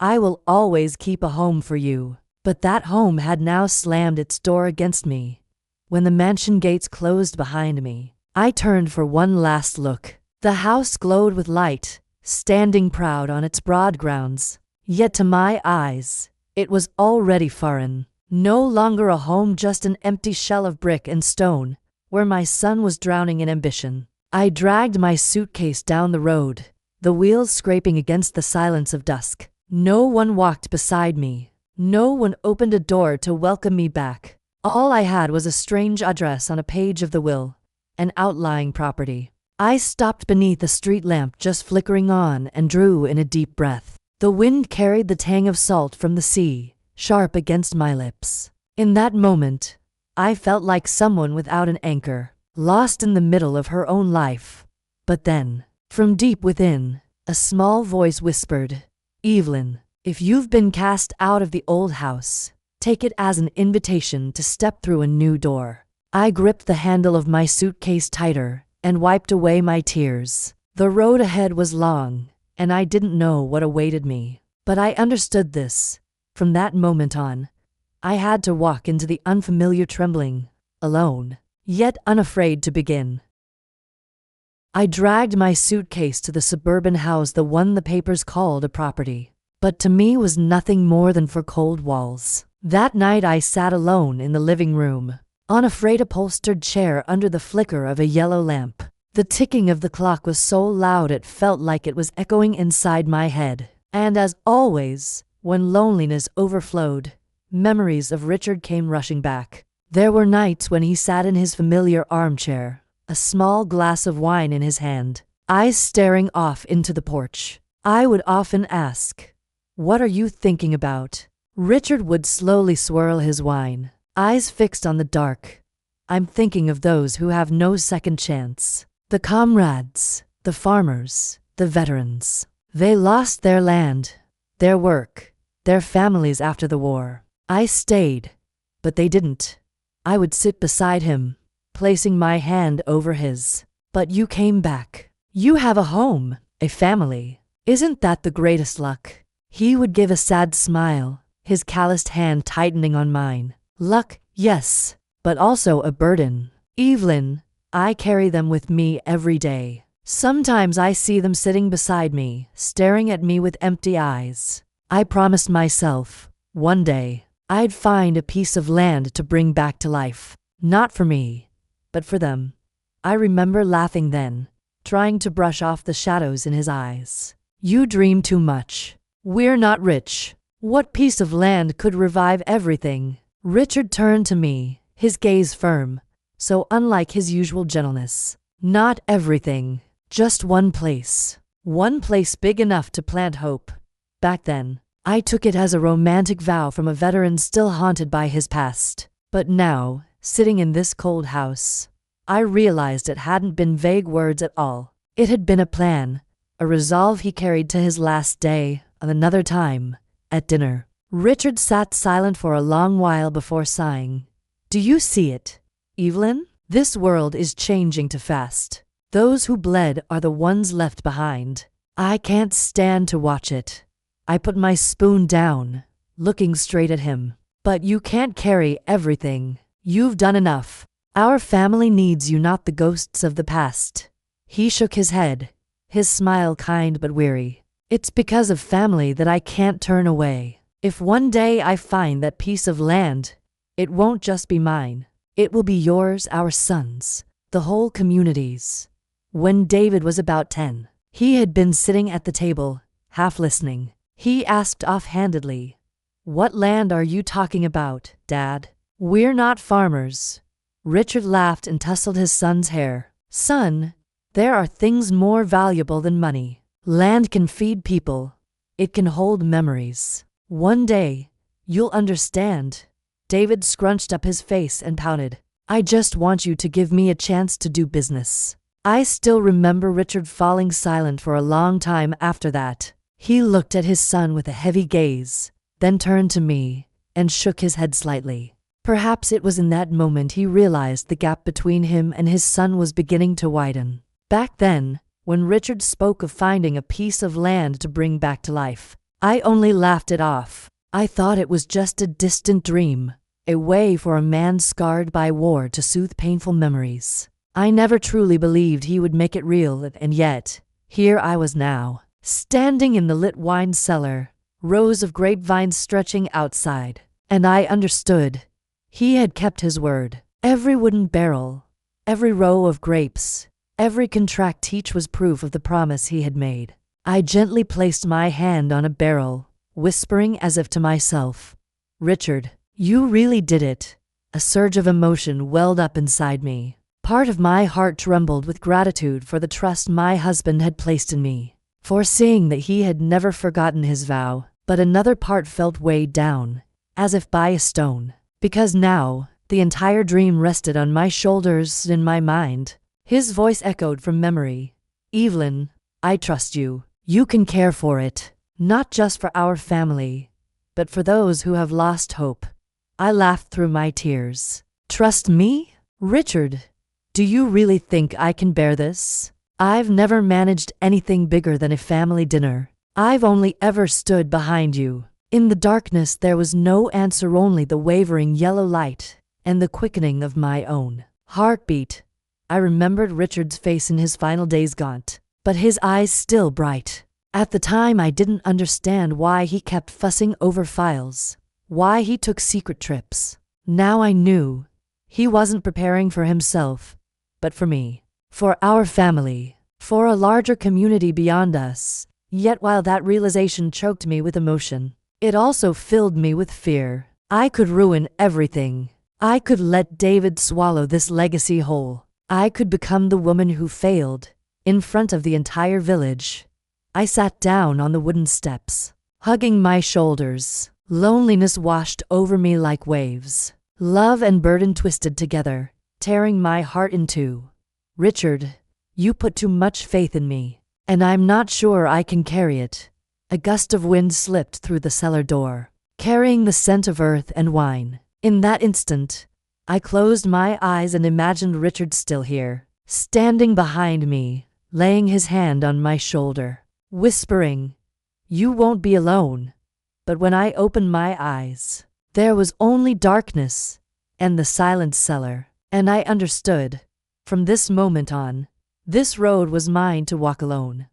I will always keep a home for you. But that home had now slammed its door against me. When the mansion gates closed behind me, I turned for one last look. The house glowed with light, standing proud on its broad grounds. Yet to my eyes, it was already foreign. No longer a home, just an empty shell of brick and stone, where my son was drowning in ambition. I dragged my suitcase down the road, the wheels scraping against the silence of dusk. No one walked beside me. No one opened a door to welcome me back. All I had was a strange address on a page of the will, an outlying property. I stopped beneath a street lamp just flickering on and drew in a deep breath. The wind carried the tang of salt from the sea, sharp against my lips. In that moment, I felt like someone without an anchor, lost in the middle of her own life. But then, from deep within, a small voice whispered, "Evelyn, if you've been cast out of the old house, take it as an invitation to step through a new door." I gripped the handle of my suitcase tighter and wiped away my tears. The road ahead was long, and I didn't know what awaited me. But I understood this. From that moment on, I had to walk into the unfamiliar, trembling, alone, yet unafraid to begin. I dragged my suitcase to the suburban house, the one the papers called a property, but to me was nothing more than four cold walls. That night I sat alone in the living room, on a frayed upholstered chair under the flicker of a yellow lamp. The ticking of the clock was so loud it felt like it was echoing inside my head. And as always, when loneliness overflowed, memories of Richard came rushing back. There were nights when he sat in his familiar armchair, a small glass of wine in his hand, eyes staring off into the porch. I would often ask, "What are you thinking about?" Richard would slowly swirl his wine, eyes fixed on the dark. "I'm thinking of those who have no second chance. The comrades, the farmers, the veterans. They lost their land, their work, their families after the war. I stayed, but they didn't." I would sit beside him, placing my hand over his. "But you came back. You have a home, a family. Isn't that the greatest luck?" He would give a sad smile, his calloused hand tightening on mine. "Luck, yes, but also a burden. Evelyn, I carry them with me every day. Sometimes I see them sitting beside me, staring at me with empty eyes. I promised myself, one day, I'd find a piece of land to bring back to life. Not for me, but for them." I remember laughing then, trying to brush off the shadows in his eyes. "You dream too much. We're not rich. What piece of land could revive everything?" Richard turned to me, his gaze firm, so unlike his usual gentleness. "Not everything, just one place. One place big enough to plant hope." Back then, I took it as a romantic vow from a veteran still haunted by his past. But now, sitting in this cold house, I realized it hadn't been vague words at all. It had been a plan, a resolve he carried to his last day. Another time, at dinner, Richard sat silent for a long while before sighing. "Do you see it, Evelyn? This world is changing too fast. Those who bled are the ones left behind. I can't stand to watch it." I put my spoon down, looking straight at him. "But you can't carry everything. You've done enough. Our family needs you, not the ghosts of the past." He shook his head, his smile kind but weary. "It's because of family that I can't turn away. If one day I find that piece of land, it won't just be mine. It will be yours, our sons, the whole community's." When David was about 10, he had been sitting at the table, half listening. He asked offhandedly, "What land are you talking about, Dad?" "We're not farmers." Richard laughed and tousled his son's hair. "Son, there are things more valuable than money. Land can feed people. It can hold memories. One day, you'll understand." David scrunched up his face and pouted. "I just want you to give me a chance to do business." I still remember Richard falling silent for a long time after that. He looked at his son with a heavy gaze, then turned to me and shook his head slightly. Perhaps it was in that moment he realized the gap between him and his son was beginning to widen. Back then, when Richard spoke of finding a piece of land to bring back to life, I only laughed it off. I thought it was just a distant dream, a way for a man scarred by war to soothe painful memories. I never truly believed he would make it real, and yet, here I was now, standing in the lit wine cellar, rows of grapevines stretching outside. And I understood. He had kept his word. Every wooden barrel, every row of grapes, every contract each was proof of the promise he had made. I gently placed my hand on a barrel, whispering as if to myself, "Richard, you really did it." A surge of emotion welled up inside me. Part of my heart trembled with gratitude for the trust my husband had placed in me, for seeing that he had never forgotten his vow, but another part felt weighed down, as if by a stone, because now the entire dream rested on my shoulders in my mind. His voice echoed from memory. "Evelyn, I trust you. You can care for it, not just for our family, but for those who have lost hope." I laughed through my tears. "Trust me? Richard, do you really think I can bear this? I've never managed anything bigger than a family dinner. I've only ever stood behind you." In the darkness there was no answer, only the wavering yellow light and the quickening of my own heartbeat. I remembered Richard's face in his final days, gaunt, but his eyes still bright. At the time I didn't understand why he kept fussing over files, why he took secret trips. Now I knew. He wasn't preparing for himself, but for me, for our family, for a larger community beyond us. Yet while that realization choked me with emotion, it also filled me with fear. I could ruin everything. I could let David swallow this legacy whole. I could become the woman who failed, in front of the entire village. I sat down on the wooden steps, hugging my shoulders. Loneliness washed over me like waves. Love and burden twisted together, tearing my heart in two. "Richard, you put too much faith in me, and I'm not sure I can carry it." A gust of wind slipped through the cellar door, carrying the scent of earth and wine. In that instant, I closed my eyes and imagined Richard still here, standing behind me, laying his hand on my shoulder, whispering, "You won't be alone." But when I opened my eyes, there was only darkness and the silent cellar, and I understood. From this moment on, this road was mine to walk alone.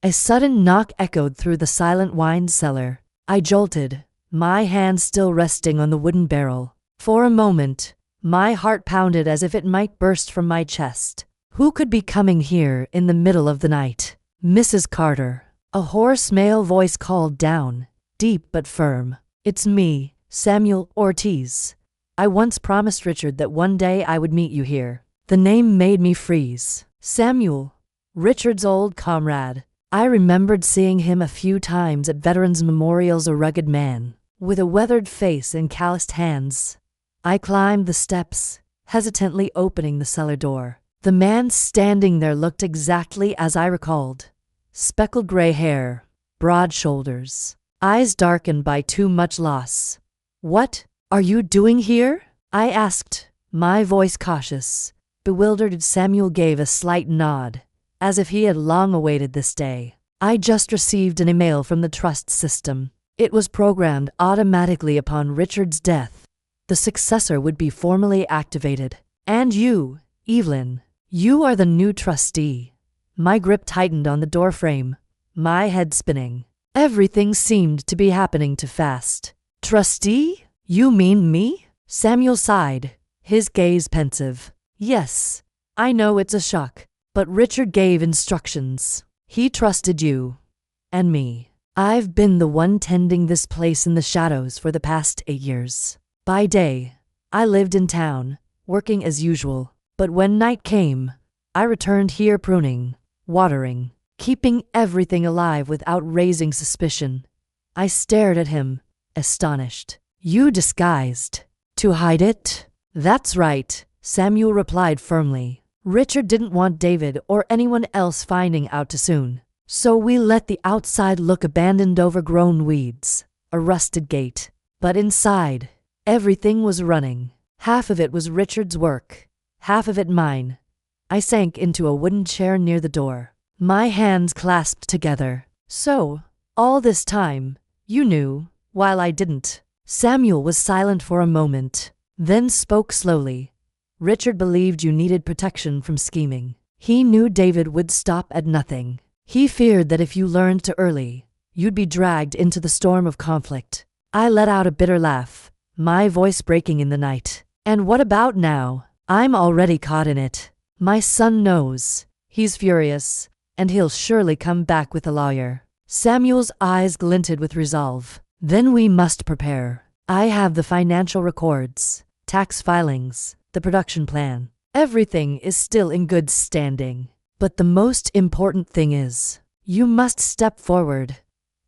A sudden knock echoed through the silent wine cellar. I jolted, my hand still resting on the wooden barrel. For a moment, my heart pounded as if it might burst from my chest. Who could be coming here in the middle of the night? "Mrs. Carter," a hoarse male voice called down, deep but firm. "It's me, Samuel Ortiz. I once promised Richard that one day I would meet you here." The name made me freeze. Samuel, Richard's old comrade. I remembered seeing him a few times at veterans' memorials, a rugged man, with a weathered face and calloused hands. I climbed the steps, hesitantly opening the cellar door. The man standing there looked exactly as I recalled. Speckled gray hair, broad shoulders, eyes darkened by too much loss. "What are you doing here?" I asked, my voice cautious. Bewildered, Samuel gave a slight nod, as if he had long awaited this day. "I just received an email from the trust system. It was programmed automatically upon Richard's death. The successor would be formally activated. And you, Evelyn, you are the new trustee." My grip tightened on the doorframe, my head spinning. Everything seemed to be happening too fast. "Trustee? You mean me?" Samuel sighed, his gaze pensive. "Yes, I know it's a shock, but Richard gave instructions. He trusted you. And me. I've been the one tending this place in the shadows for the past 8 years. By day, I lived in town, working as usual. But when night came, I returned here pruning, watering, keeping everything alive without raising suspicion." I stared at him, astonished. "You disguised to hide it?" "That's right," Samuel replied firmly. "Richard didn't want David or anyone else finding out too soon. So we let the outside look abandoned, overgrown weeds, a rusted gate. But inside, everything was running. Half of it was Richard's work, half of it mine." I sank into a wooden chair near the door, my hands clasped together. "So, all this time, you knew, while I didn't." Samuel was silent for a moment, then spoke slowly. "Richard believed you needed protection from scheming. He knew David would stop at nothing. He feared that if you learned too early, you'd be dragged into the storm of conflict. I let out a bitter laugh, my voice breaking in the night. And what about now? I'm already caught in it. My son knows. He's furious, and he'll surely come back with a lawyer. Samuel's eyes glinted with resolve. Then we must prepare. I have the financial records, tax filings, the production plan. Everything is still in good standing. But the most important thing is, you must step forward.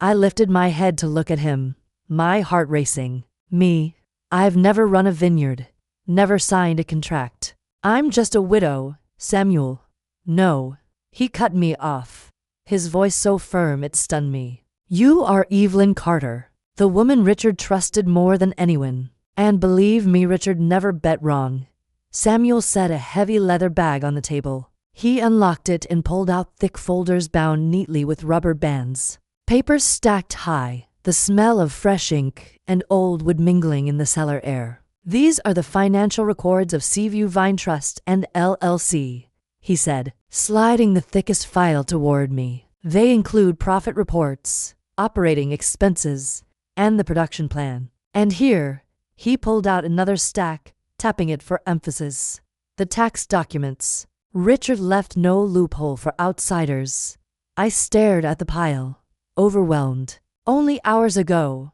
I lifted my head to look at him, my heart racing. Me, I've never run a vineyard, never signed a contract. I'm just a widow, Samuel. No, he cut me off, his voice so firm it stunned me. You are Evelyn Carter, the woman Richard trusted more than anyone. And believe me, Richard never bet wrong. Samuel set a heavy leather bag on the table. He unlocked it and pulled out thick folders bound neatly with rubber bands. Papers stacked high, the smell of fresh ink and old wood mingling in the cellar air. These are the financial records of Seaview Vine Trust and LLC, he said, sliding the thickest file toward me. They include profit reports, operating expenses, and the production plan. And here, he pulled out another stack, tapping it for emphasis. The tax documents. Richard left no loophole for outsiders. I stared at the pile, overwhelmed. Only hours ago,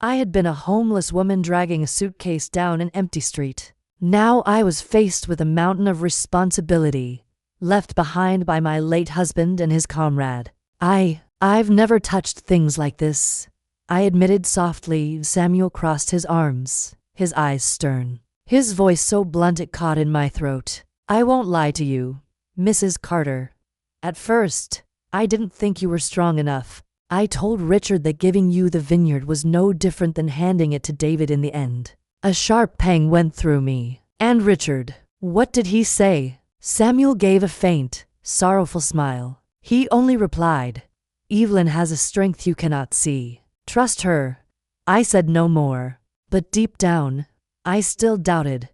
I had been a homeless woman dragging a suitcase down an empty street. Now I was faced with a mountain of responsibility, left behind by my late husband and his comrade. I've never touched things like this, I admitted softly. Samuel crossed his arms, his eyes stern, his voice so blunt it caught in my throat. I won't lie to you, Mrs. Carter. At first, I didn't think you were strong enough. I told Richard that giving you the vineyard was no different than handing it to David in the end. A sharp pang went through me. And Richard, what did he say? Samuel gave a faint, sorrowful smile. He only replied, Evelyn has a strength you cannot see. Trust her. I said no more. But deep down, I still doubted.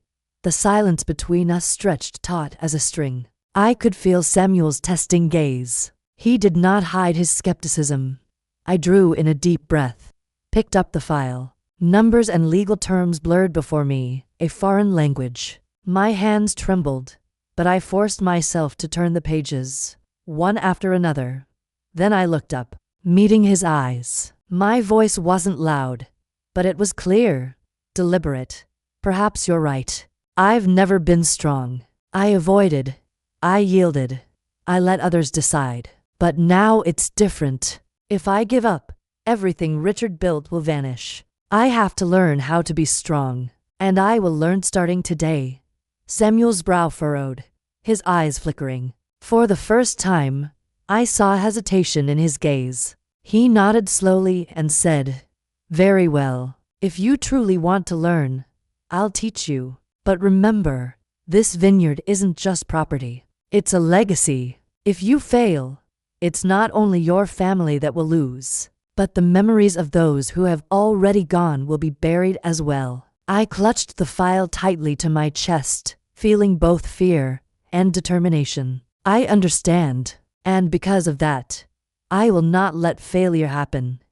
The silence between us stretched taut as a string. I could feel Samuel's testing gaze. He did not hide his skepticism. I drew in a deep breath, picked up the file. Numbers and legal terms blurred before me, a foreign language. My hands trembled, but I forced myself to turn the pages, one after another. Then I looked up, meeting his eyes. My voice wasn't loud, but it was clear, deliberate. Perhaps you're right. I've never been strong. I avoided. I yielded. I let others decide. But now it's different. If I give up, everything Richard built will vanish. I have to learn how to be strong. And I will learn starting today. Samuel's brow furrowed, his eyes flickering. For the first time, I saw hesitation in his gaze. He nodded slowly and said, Very well. If you truly want to learn, I'll teach you. But remember, this vineyard isn't just property. It's a legacy. If you fail, it's not only your family that will lose, but the memories of those who have already gone will be buried as well. I clutched the file tightly to my chest, feeling both fear and determination. I understand, and because of that, I will not let failure happen.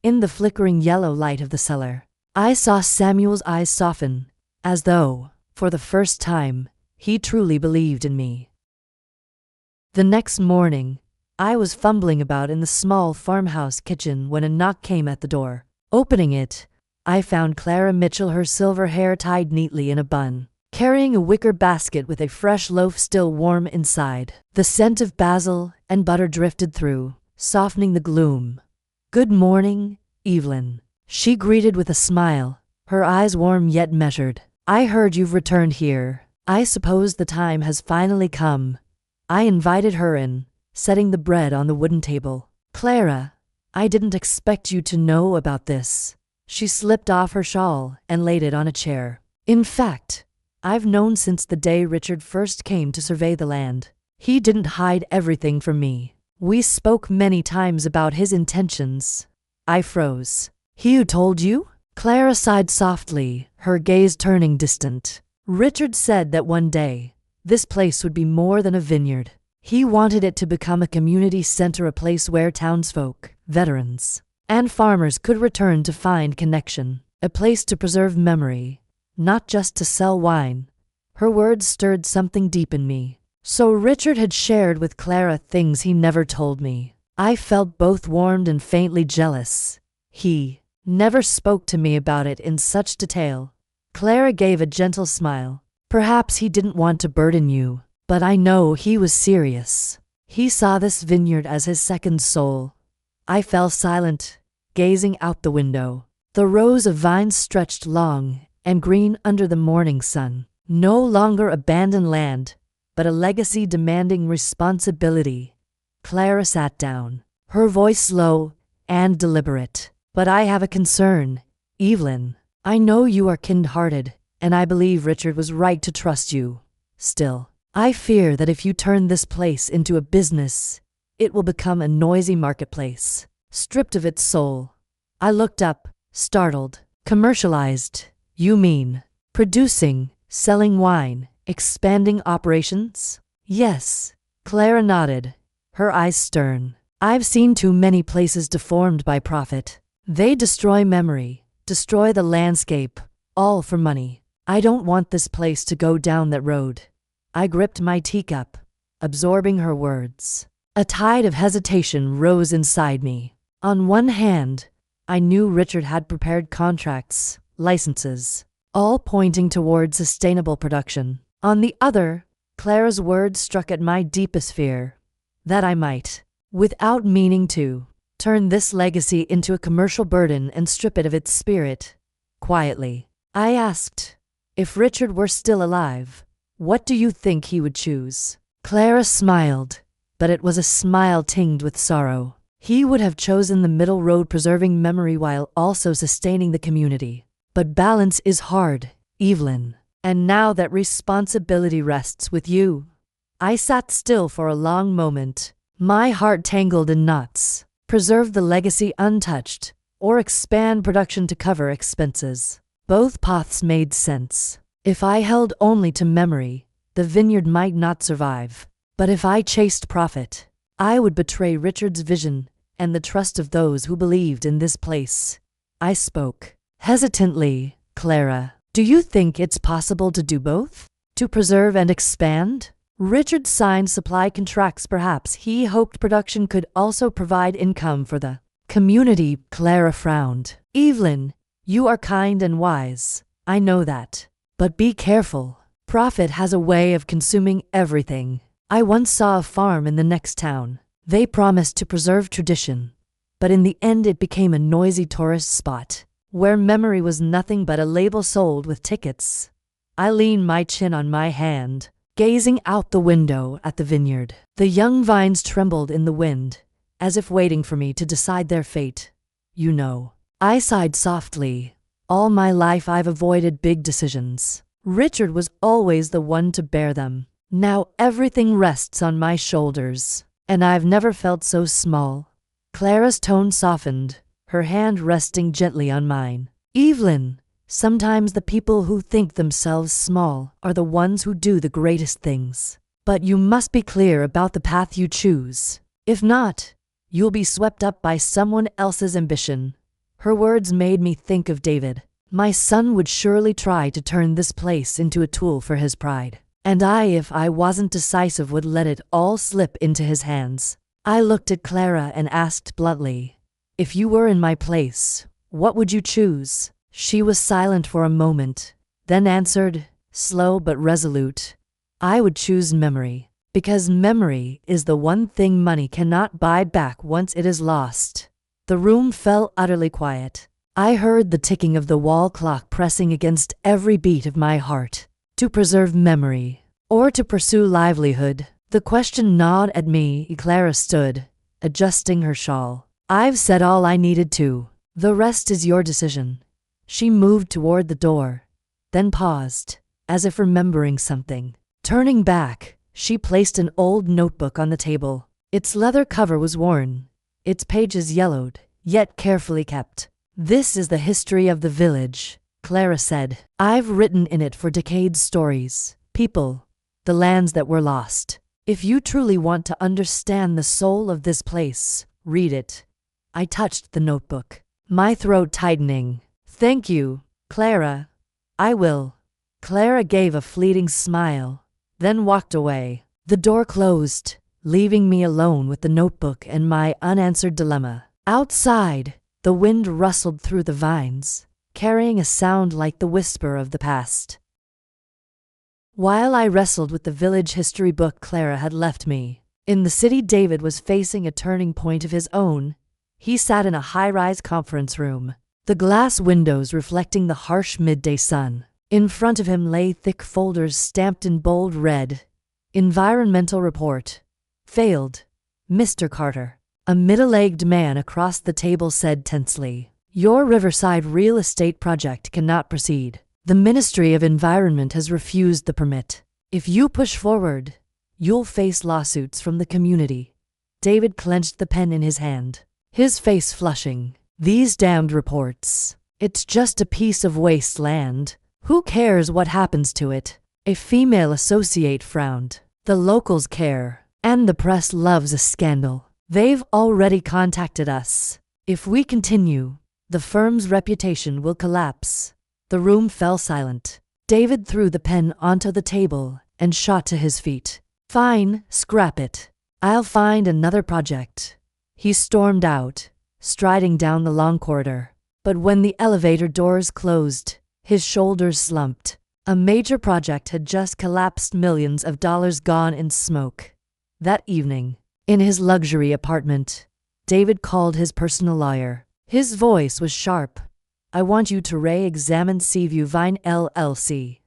In the flickering yellow light of the cellar, I saw Samuel's eyes soften, as though, for the first time, he truly believed in me. The next morning, I was fumbling about in the small farmhouse kitchen when a knock came at the door. Opening it, I found Clara Mitchell, her silver hair tied neatly in a bun, carrying a wicker basket with a fresh loaf still warm inside. The scent of basil and butter drifted through, softening the gloom. Good morning, Evelyn, she greeted with a smile, her eyes warm yet measured. I heard you've returned here. I suppose the time has finally come. I invited her in, setting the bread on the wooden table. Clara, I didn't expect you to know about this. She slipped off her shawl and laid it on a chair. In fact, I've known since the day Richard first came to survey the land. He didn't hide everything from me. We spoke many times about his intentions. I froze. He who told you? Clara sighed softly, her gaze turning distant. Richard said that one day, this place would be more than a vineyard. He wanted it to become a community center, a place where townsfolk, veterans, and farmers could return to find connection, a place to preserve memory, not just to sell wine. Her words stirred something deep in me. So Richard had shared with Clara things he never told me. I felt both warmed and faintly jealous. He never spoke to me about it in such detail. Clara gave a gentle smile. Perhaps he didn't want to burden you, but I know he was serious. He saw this vineyard as his second soul. I fell silent, gazing out the window. The rows of vines stretched long and green under the morning sun. No longer abandoned land, but a legacy demanding responsibility. Clara sat down, her voice low and deliberate. But I have a concern, Evelyn. I know you are kind-hearted, and I believe Richard was right to trust you. Still, I fear that if you turn this place into a business, it will become a noisy marketplace, stripped of its soul. I looked up, startled. Commercialized, you mean? Producing, selling wine, expanding operations? Yes, Clara nodded, her eyes stern. I've seen too many places deformed by profit. They destroy memory, destroy the landscape, all for money. I don't want this place to go down that road. I gripped my teacup, absorbing her words. A tide of hesitation rose inside me. On one hand, I knew Richard had prepared contracts, licenses, all pointing toward sustainable production. On the other, Clara's words struck at my deepest fear, that I might, without meaning to, turn this legacy into a commercial burden and strip it of its spirit. Quietly, I asked, if Richard were still alive, what do you think he would choose? Clara smiled, but it was a smile tinged with sorrow. He would have chosen the middle road, preserving memory while also sustaining the community. But balance is hard, Evelyn. And now that responsibility rests with you. I sat still for a long moment, my heart tangled in knots. Preserve the legacy untouched, or expand production to cover expenses. Both paths made sense. If I held only to memory, the vineyard might not survive. But if I chased profit, I would betray Richard's vision and the trust of those who believed in this place. I spoke. Hesitantly, Clara, do you think it's possible to do both? To preserve and expand? Richard signed supply contracts. Perhaps he hoped production could also provide income for the community. Clara frowned. Evelyn, you are kind and wise. I know that. But be careful. Profit has a way of consuming everything. I once saw a farm in the next town. They promised to preserve tradition, but in the end it became a noisy tourist spot, where memory was nothing but a label sold with tickets. I leaned my chin on my hand, gazing out the window at the vineyard. The young vines trembled in the wind, as if waiting for me to decide their fate. You know, I sighed softly. All my life I've avoided big decisions. Richard was always the one to bear them. Now everything rests on my shoulders, and I've never felt so small. Clara's tone softened, her hand resting gently on mine. Evelyn, sometimes the people who think themselves small are the ones who do the greatest things. But you must be clear about the path you choose. If not, you'll be swept up by someone else's ambition. Her words made me think of David. My son would surely try to turn this place into a tool for his pride. And I, if I wasn't decisive, would let it all slip into his hands. I looked at Clara and asked bluntly, if you were in my place, what would you choose? She was silent for a moment, then answered, slow but resolute, I would choose memory, because memory is the one thing money cannot buy back once it is lost. The room fell utterly quiet. I heard the ticking of the wall clock pressing against every beat of my heart. To preserve memory, or to pursue livelihood? The question gnawed at me. Clara stood, adjusting her shawl. I've said all I needed to. The rest is your decision. She moved toward the door, then paused, as if remembering something. Turning back, she placed an old notebook on the table. Its leather cover was worn, its pages yellowed, yet carefully kept. This is the history of the village, Clara said. I've written in it for decades stories, people, the lands that were lost. If you truly want to understand the soul of this place, read it. I touched the notebook, my throat tightening. Thank you, Clara. I will. Clara gave a fleeting smile, then walked away. The door closed, leaving me alone with the notebook and my unanswered dilemma. Outside, the wind rustled through the vines, carrying a sound like the whisper of the past. While I wrestled with the village history book Clara had left me, in the city David was facing a turning point of his own. He sat in a high-rise conference room, the glass windows reflecting the harsh midday sun. In front of him lay thick folders stamped in bold red. Environmental report. Failed. Mr. Carter. A middle-aged man across the table said tensely, "Your Riverside real estate project cannot proceed. The Ministry of Environment has refused the permit. If you push forward, you'll face lawsuits from the community." David clenched the pen in his hand, his face flushing. "These damned reports. It's just a piece of wasteland. Who cares what happens to it?" A female associate frowned. "The locals care, and the press loves a scandal. They've already contacted us. If we continue, the firm's reputation will collapse." The room fell silent. David threw the pen onto the table and shot to his feet. "Fine, scrap it. I'll find another project." He stormed out, striding down the long corridor. But when the elevator doors closed, his shoulders slumped. A major project had just collapsed, millions of dollars gone in smoke. That evening, in his luxury apartment, David called his personal lawyer. His voice was sharp. "I want you to re-examine Seaview Vine LLC.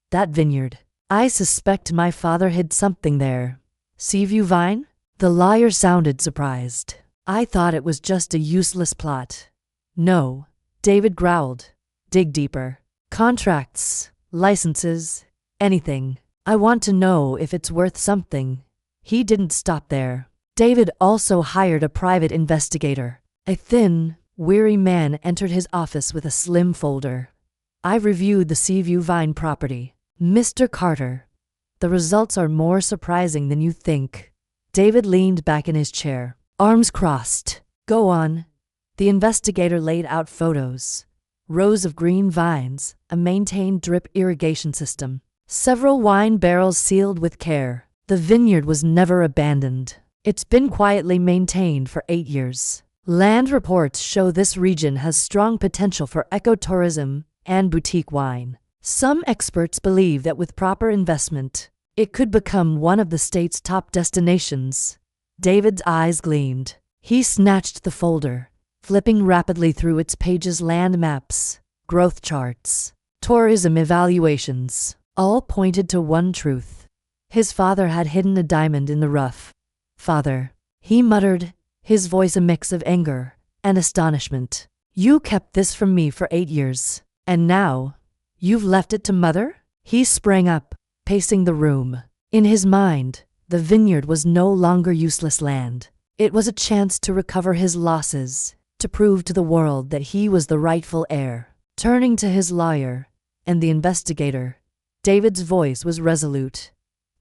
That vineyard. I suspect my father hid something there." "Seaview Vine?" The lawyer sounded surprised. "I thought it was just a useless plot." "No," David growled. "Dig deeper. Contracts, licenses, anything. I want to know if it's worth something." He didn't stop there. David also hired a private investigator. A thin, weary man entered his office with a slim folder. "I've reviewed the Seaview Vine property, Mr. Carter. The results are more surprising than you think." David leaned back in his chair, arms crossed. "Go on." The investigator laid out photos. Rows of green vines, a maintained drip irrigation system, several wine barrels sealed with care. The vineyard was never abandoned. It's been quietly maintained for 8 years. Land reports show this region has strong potential for ecotourism and boutique wine. Some experts believe that with proper investment, it could become one of the state's top destinations. David's eyes gleamed. He snatched the folder, flipping rapidly through its pages. Land maps, growth charts, tourism evaluations, all pointed to one truth. His father had hidden a diamond in the rough. "Father," he muttered, his voice a mix of anger and astonishment. "You kept this from me for 8 years, and now you've left it to Mother?" He sprang up, pacing the room. In his mind, the vineyard was no longer useless land. It was a chance to recover his losses, to prove to the world that he was the rightful heir. Turning to his lawyer and the investigator, David's voice was resolute.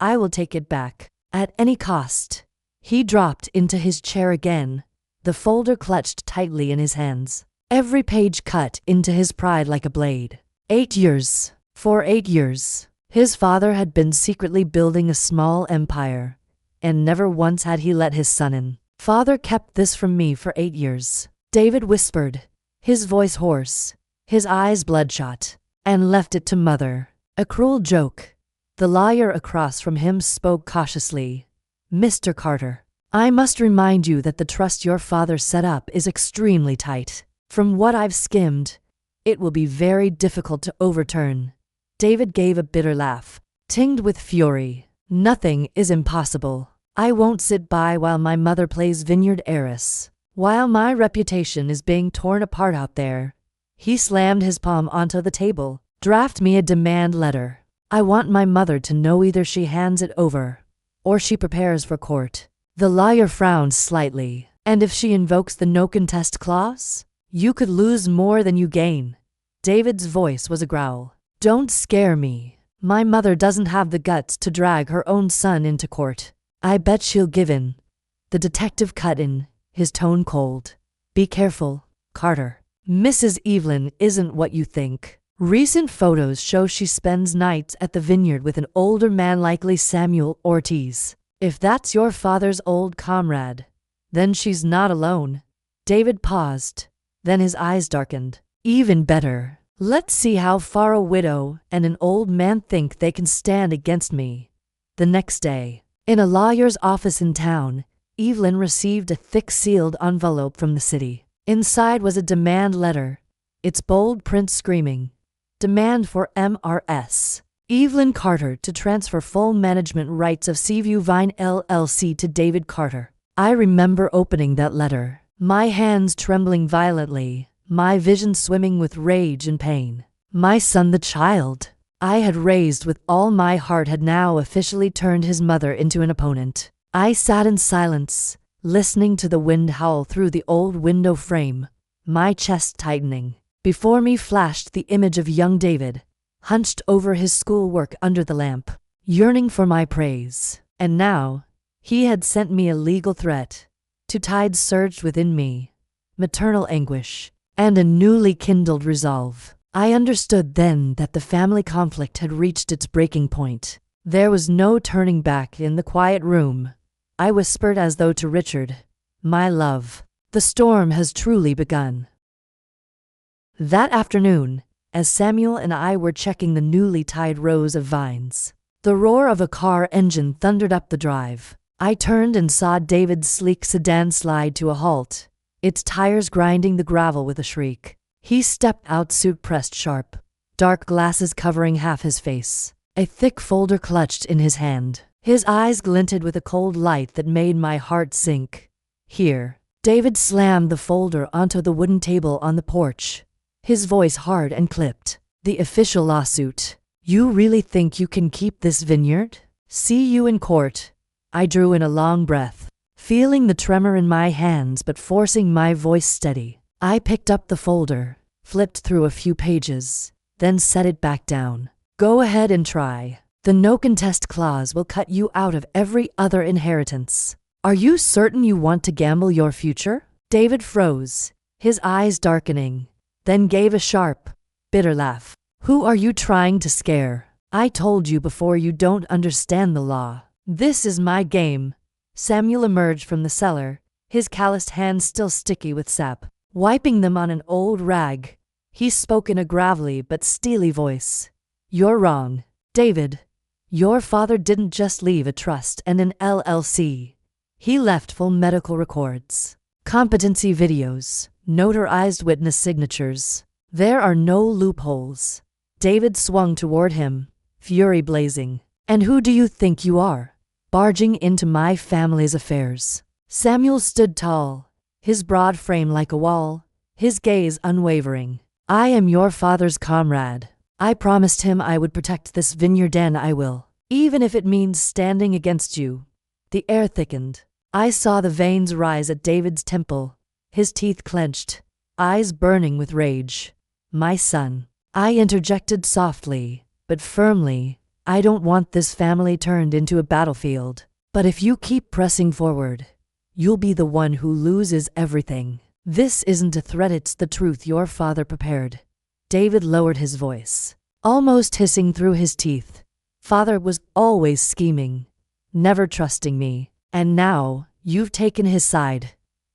"I will take it back, at any cost." He dropped into his chair again, the folder clutched tightly in his hands. Every page cut into his pride like a blade. 8 years. For 8 years, his father had been secretly building a small empire, and never once had he let his son in. "Father kept this from me for 8 years. David whispered, his voice hoarse, his eyes bloodshot, "and left it to Mother." A cruel joke. The lawyer across from him spoke cautiously. "Mr. Carter, I must remind you that the trust your father set up is extremely tight. From what I've skimmed, it will be very difficult to overturn." David gave a bitter laugh, tinged with fury. "Nothing is impossible. I won't sit by while my mother plays vineyard heiress, while my reputation is being torn apart out there." He slammed his palm onto the table. "Draft me a demand letter. I want my mother to know either she hands it over, or she prepares for court." The lawyer frowned slightly. "And if she invokes the no contest clause? You could lose more than you gain." David's voice was a growl. "Don't scare me. My mother doesn't have the guts to drag her own son into court." I bet she'll give in. The detective cut in, his tone cold. Be careful, Carter. Mrs. Evelyn isn't what you think. Recent photos show she spends nights at the vineyard with an older man, likely Samuel Ortiz. If that's your father's old comrade, then she's not alone. David paused, then his eyes darkened. Even better. Let's see how far a widow and an old man think they can stand against me. The next day, in a lawyer's office in town, Evelyn received a thick sealed envelope from the city. Inside was a demand letter, its bold print screaming, "Demand for MRS. Evelyn Carter to transfer full management rights of Seaview Vine LLC to David Carter." I remember opening that letter, my hands trembling violently, my vision swimming with rage and pain. My son, the child I had raised with all my heart, had now officially turned his mother into an opponent. I sat in silence, listening to the wind howl through the old window frame, my chest tightening. Before me flashed the image of young David, hunched over his schoolwork under the lamp, yearning for my praise. And now, he had sent me a legal threat. Two tides surged within me, maternal anguish, and a newly kindled resolve. I understood then that the family conflict had reached its breaking point. There was no turning back. In the quiet room, I whispered as though to Richard, "My love, the storm has truly begun." That afternoon, as Samuel and I were checking the newly tied rows of vines, the roar of a car engine thundered up the drive. I turned and saw David's sleek sedan slide to a halt, its tires grinding the gravel with a shriek. He stepped out, suit pressed sharp, dark glasses covering half his face, a thick folder clutched in his hand. His eyes glinted with a cold light that made my heart sink. "Here." David slammed the folder onto the wooden table on the porch, his voice hard and clipped. "The official lawsuit. You really think you can keep this vineyard? See you in court." I drew in a long breath, feeling the tremor in my hands but forcing my voice steady. I picked up the folder, flipped through a few pages, then set it back down. "Go ahead and try. The no contest clause will cut you out of every other inheritance. Are you certain you want to gamble your future?" David froze, his eyes darkening, then gave a sharp, bitter laugh. "Who are you trying to scare? I told you before, you don't understand the law. This is my game." Samuel emerged from the cellar, his calloused hands still sticky with sap. Wiping them on an old rag, he spoke in a gravelly but steely voice. "You're wrong, David. Your father didn't just leave a trust and an LLC. He left full medical records, competency videos, notarized witness signatures. There are no loopholes." David swung toward him, fury blazing. "And who do you think you are, barging into my family's affairs?" Samuel stood tall, his broad frame like a wall, his gaze unwavering. "I am your father's comrade. I promised him I would protect this vineyard, and I will, even if it means standing against you." The air thickened. I saw the veins rise at David's temple, his teeth clenched, eyes burning with rage. "My son," I interjected softly, but firmly, "I don't want this family turned into a battlefield. But if you keep pressing forward, you'll be the one who loses everything. This isn't a threat, it's the truth your father prepared." David lowered his voice, almost hissing through his teeth. "Father was always scheming, never trusting me. And now, you've taken his side."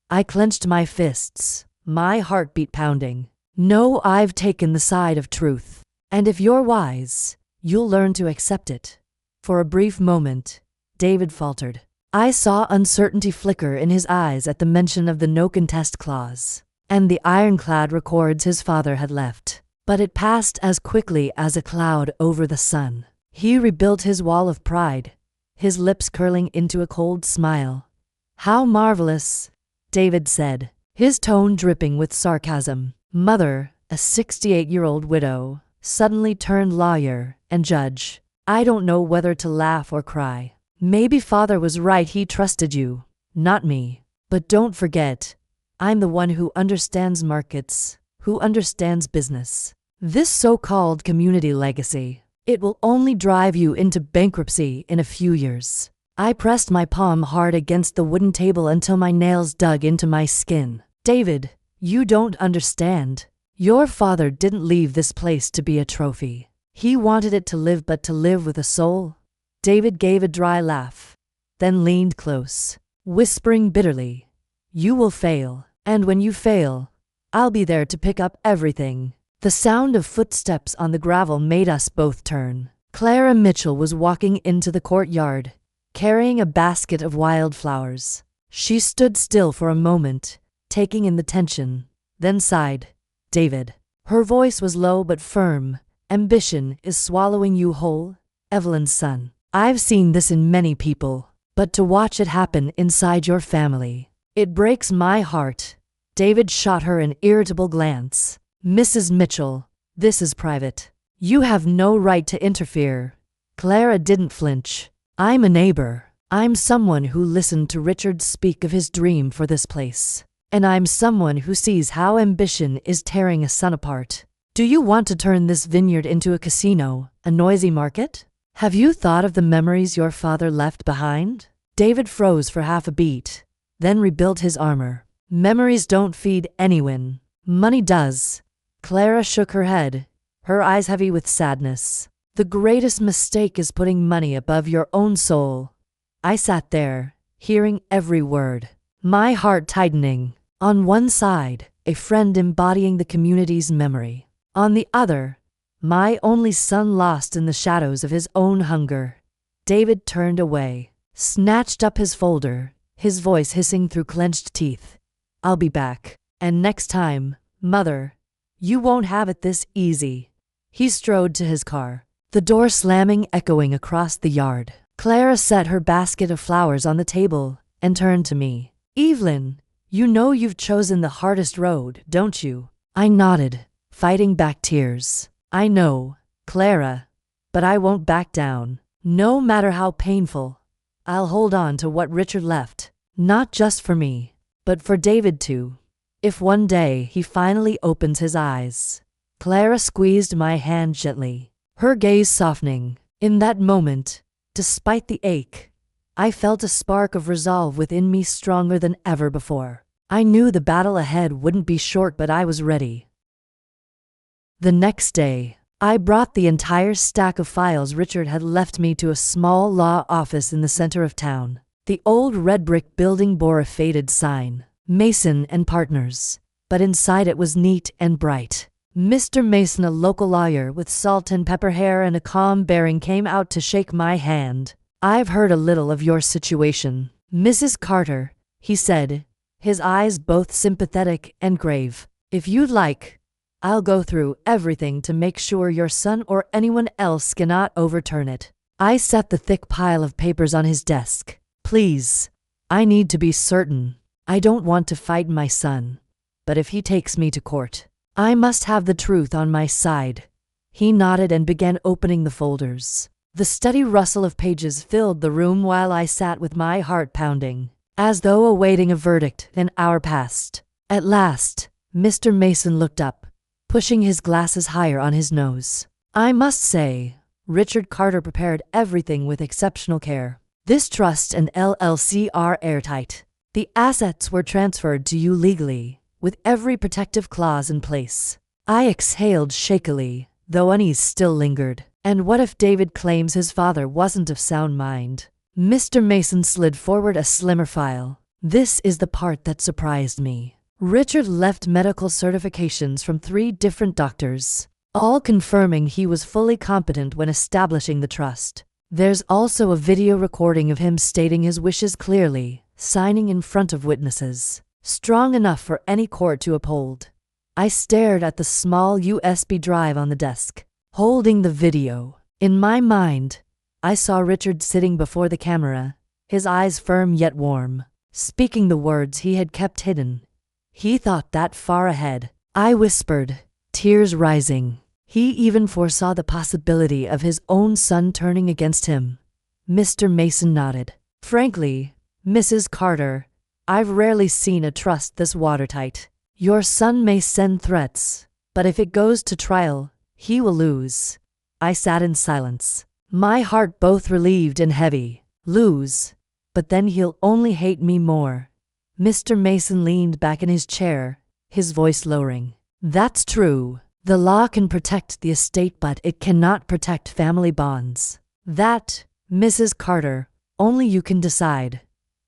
I clenched my fists, my heartbeat pounding. "No, I've taken the side of truth. And if you're wise, you'll learn to accept it." For a brief moment, David faltered. I saw uncertainty flicker in his eyes at the mention of the no contest clause, and the ironclad records his father had left. But it passed as quickly as a cloud over the sun. He rebuilt his wall of pride, his lips curling into a cold smile. "How marvelous," David said, his tone dripping with sarcasm. Mother, a 68-year-old widow, suddenly turned lawyer and judge. I don't know whether to laugh or cry. Maybe father was right, he trusted you, not me. But don't forget, I'm the one who understands markets, who understands business. This so-called community legacy, it will only drive you into bankruptcy in a few years. I pressed my palm hard against the wooden table until my nails dug into my skin. David, you don't understand. Your father didn't leave this place to be a trophy. He wanted it to live, but to live with a soul. David gave a dry laugh, then leaned close, whispering bitterly, "You will fail, and when you fail, I'll be there to pick up everything." The sound of footsteps on the gravel made us both turn. Clara Mitchell was walking into the courtyard, carrying a basket of wildflowers. She stood still for a moment, taking in the tension, then sighed. "David." Her voice was low but firm. "Ambition is swallowing you whole, Evelyn's son. I've seen this in many people, but to watch it happen inside your family, it breaks my heart." David shot her an irritable glance. "Mrs. Mitchell, this is private. You have no right to interfere." Clara didn't flinch. "I'm a neighbor. I'm someone who listened to Richard speak of his dream for this place. And I'm someone who sees how ambition is tearing a son apart. Do you want to turn this vineyard into a casino, a noisy market? Have you thought of the memories your father left behind?" David froze for half a beat, then rebuilt his armor. "Memories don't feed anyone. Money does." Clara shook her head, her eyes heavy with sadness. "The greatest mistake is putting money above your own soul." I sat there, hearing every word, my heart tightening. On one side, a friend embodying the community's memory. On the other, my only son lost in the shadows of his own hunger. David turned away, snatched up his folder, his voice hissing through clenched teeth. "I'll be back. And next time, Mother, you won't have it this easy." He strode to his car, the door slamming, echoing across the yard. Clara set her basket of flowers on the table and turned to me. "Evelyn, you know you've chosen the hardest road, don't you?" I nodded, fighting back tears. "I know, Clara, but I won't back down. No matter how painful, I'll hold on to what Richard left, not just for me, but for David too. If one day he finally opens his eyes." Clara squeezed my hand gently, her gaze softening. In that moment, despite the ache, I felt a spark of resolve within me stronger than ever before. I knew the battle ahead wouldn't be short, but I was ready. The next day, I brought the entire stack of files Richard had left me to a small law office in the center of town. The old red brick building bore a faded sign, "Mason and Partners," but inside it was neat and bright. Mr. Mason, a local lawyer with salt and pepper hair and a calm bearing, came out to shake my hand. "I've heard a little of your situation, Mrs. Carter," he said, his eyes both sympathetic and grave. "If you'd like, I'll go through everything to make sure your son or anyone else cannot overturn it." I set the thick pile of papers on his desk. "Please, I need to be certain. I don't want to fight my son, but if he takes me to court, I must have the truth on my side." He nodded and began opening the folders. The steady rustle of pages filled the room while I sat with my heart pounding, as though awaiting a verdict. An hour passed. At last, Mr. Mason looked up, pushing his glasses higher on his nose. "I must say, Richard Carter prepared everything with exceptional care. This trust and LLC are airtight. The assets were transferred to you legally, with every protective clause in place." I exhaled shakily, though unease still lingered. "And what if David claims his father wasn't of sound mind?" Mr. Mason slid forward a slimmer file. "This is the part that surprised me. Richard left medical certifications from 3 different doctors, all confirming he was fully competent when establishing the trust. There's also a video recording of him stating his wishes clearly, signing in front of witnesses, strong enough for any court to uphold." I stared at the small USB drive on the desk, holding the video. In my mind, I saw Richard sitting before the camera, his eyes firm yet warm, speaking the words he had kept hidden. He thought that far ahead. I whispered, tears rising. He even foresaw the possibility of his own son turning against him. Mr. Mason nodded. "Frankly, Mrs. Carter, I've rarely seen a trust this watertight. Your son may send threats, but if it goes to trial, he will lose." I sat in silence, my heart both relieved and heavy. Lose. But then he'll only hate me more. Mr. Mason leaned back in his chair, his voice lowering. That's true. The law can protect the estate, but it cannot protect family bonds. That, Mrs. Carter, only you can decide.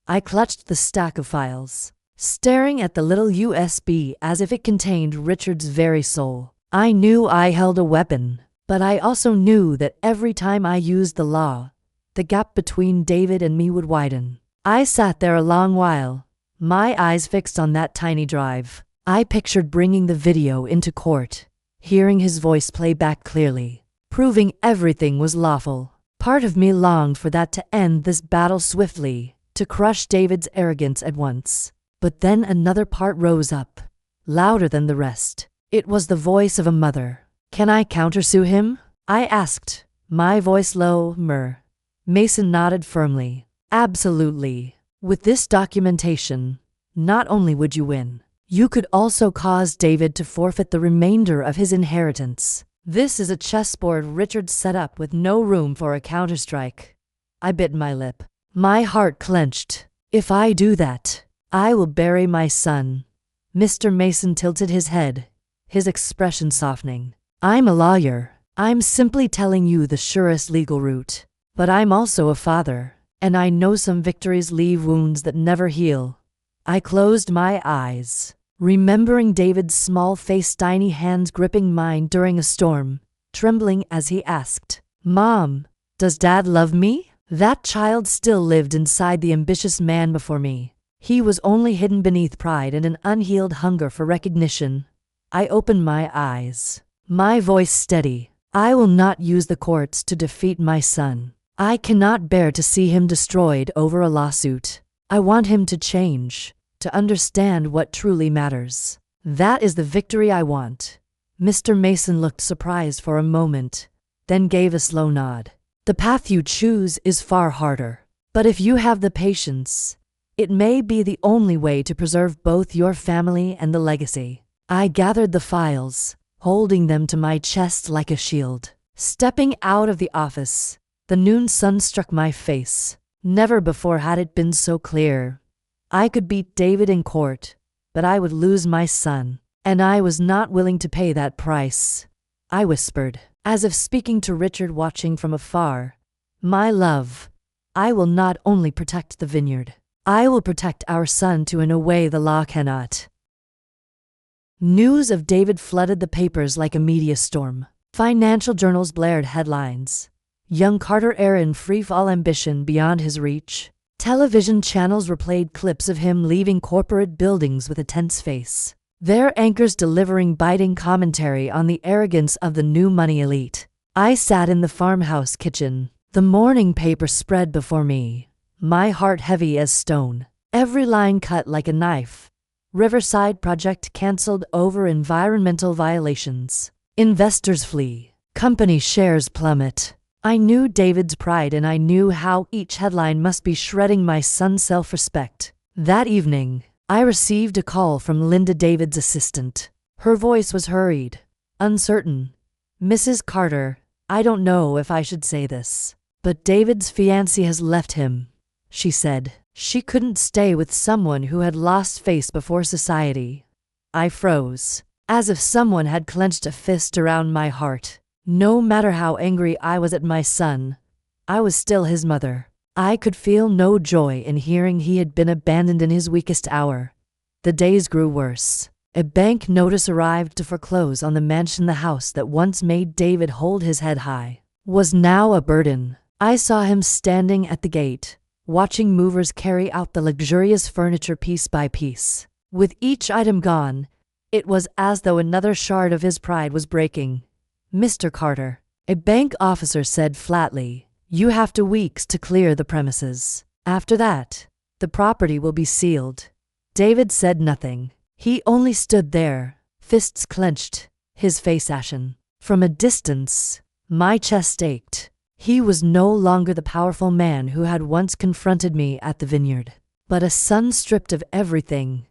I clutched the stack of files, staring at the little USB as if it contained Richard's very soul. I knew I held a weapon, but I also knew that every time I used the law, the gap between David and me would widen. I sat there a long while, my eyes fixed on that tiny drive. I pictured bringing the video into court, hearing his voice play back clearly, proving everything was lawful. Part of me longed for that to end this battle swiftly, to crush David's arrogance at once. But then another part rose up, louder than the rest. It was the voice of a mother. Can I countersue him? I asked, my voice low. Mason nodded firmly. Absolutely. With this documentation, not only would you win, you could also cause David to forfeit the remainder of his inheritance. This is a chessboard Richard set up with no room for a counterstrike. I bit my lip. My heart clenched. If I do that, I will bury my son. Mr. Mason tilted his head, his expression softening. I'm a lawyer. I'm simply telling you the surest legal route. But I'm also a father, and I know some victories leave wounds that never heal. I closed my eyes, remembering David's small face, tiny hands gripping mine during a storm, trembling as he asked, Mom, does Dad love me? That child still lived inside the ambitious man before me. He was only hidden beneath pride and an unhealed hunger for recognition. I opened my eyes, my voice steady. I will not use the courts to defeat my son. I cannot bear to see him destroyed over a lawsuit. I want him to change, to understand what truly matters. That is the victory I want. Mr. Mason looked surprised for a moment, then gave a slow nod. The path you choose is far harder, but if you have the patience, it may be the only way to preserve both your family and the legacy. I gathered the files, holding them to my chest like a shield. Stepping out of the office, the noon sun struck my face. Never before had it been so clear. I could beat David in court, but I would lose my son, and I was not willing to pay that price. I whispered, as if speaking to Richard watching from afar, My love, I will not only protect the vineyard, I will protect our son too in a way the law cannot. News of David flooded the papers like a media storm. Financial journals blared headlines. Young Carter heir in freefall, ambition beyond his reach. Television channels replayed clips of him leaving corporate buildings with a tense face, their anchors delivering biting commentary on the arrogance of the new money elite. I sat in the farmhouse kitchen, the morning paper spread before me, my heart heavy as stone, every line cut like a knife. Riverside project cancelled over environmental violations. Investors flee. Company shares plummet. I knew David's pride, and I knew how each headline must be shredding my son's self-respect. That evening, I received a call from Linda, David's assistant. Her voice was hurried, uncertain. Mrs. Carter, I don't know if I should say this, but David's fiancé has left him, she said. She couldn't stay with someone who had lost face before society. I froze, as if someone had clenched a fist around my heart. No matter how angry I was at my son, I was still his mother. I could feel no joy in hearing he had been abandoned in his weakest hour. The days grew worse. A bank notice arrived to foreclose on the mansion. The house that once made David hold his head high was now a burden. I saw him standing at the gate, watching movers carry out the luxurious furniture piece by piece. With each item gone, it was as though another shard of his pride was breaking. Mr. Carter, a bank officer said flatly, you have 2 weeks to clear the premises. After that, the property will be sealed. David said nothing. He only stood there, fists clenched, his face ashen. From a distance, my chest ached. He was no longer the powerful man who had once confronted me at the vineyard, but a son stripped of everything.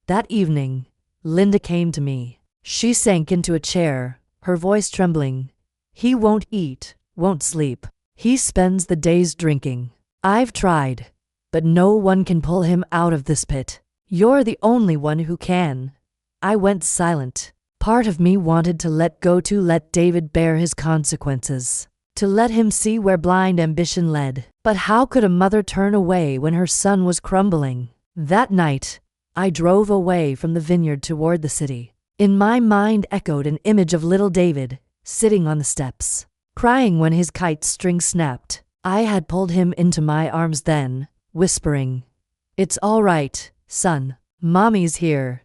That evening, Linda came to me. She sank into a chair, her voice trembling. He won't eat, won't sleep. He spends the days drinking. I've tried, but no one can pull him out of this pit. You're the only one who can." I went silent. Part of me wanted to let go, to let David bear his consequences, to let him see where blind ambition led. But how could a mother turn away when her son was crumbling? That night, I drove away from the vineyard toward the city. In my mind echoed an image of little David, sitting on the steps, crying when his kite string snapped. I had pulled him into my arms then, whispering, "It's all right, son. Mommy's here."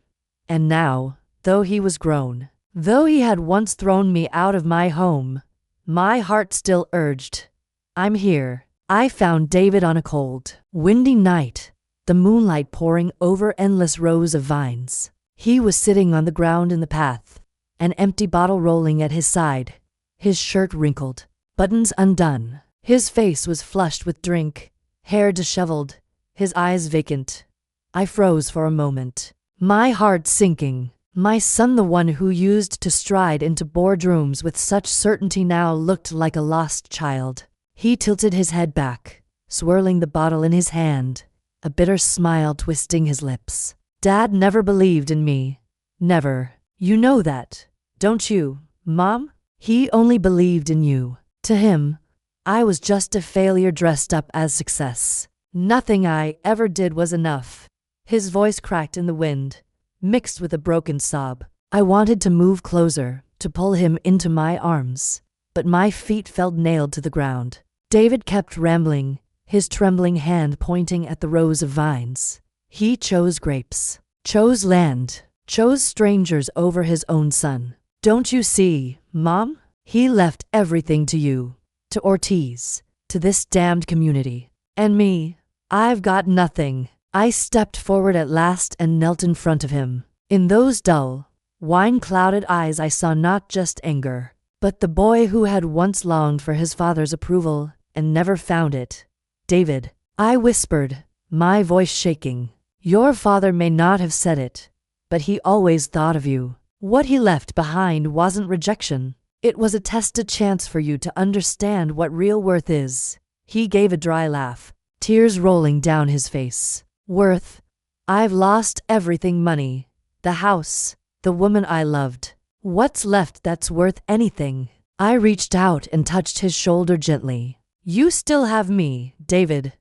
And now, though he was grown, though he had once thrown me out of my home, my heart still urged, "I'm here." I found David on a cold, windy night, the moonlight pouring over endless rows of vines. He was sitting on the ground in the path, an empty bottle rolling at his side, his shirt wrinkled, buttons undone. His face was flushed with drink, hair disheveled, his eyes vacant. I froze for a moment, my heart sinking. My son, the one who used to stride into boardrooms with such certainty, now looked like a lost child. He tilted his head back, swirling the bottle in his hand, a bitter smile twisting his lips. "Dad never believed in me. Never. You know that, don't you, Mom? He only believed in you. To him, I was just a failure dressed up as success. Nothing I ever did was enough." His voice cracked in the wind, mixed with a broken sob. I wanted to move closer, to pull him into my arms, but my feet felt nailed to the ground. David kept rambling, his trembling hand pointing at the rows of vines. He chose grapes, chose land, chose strangers over his own son. "Don't you see, Mom? He left everything to you, to Ortiz, to this damned community. And me, I've got nothing." I stepped forward at last and knelt in front of him. In those dull, wine-clouded eyes I saw not just anger, but the boy who had once longed for his father's approval and never found it. "David," I whispered, my voice shaking, "your father may not have said it, but he always thought of you. What he left behind wasn't rejection. It was a test, a chance for you to understand what real worth is." He gave a dry laugh, tears rolling down his face. "Worth? I've lost everything: money, the house, the woman I loved. What's left that's worth anything?" I reached out and touched his shoulder gently. "You still have me, David.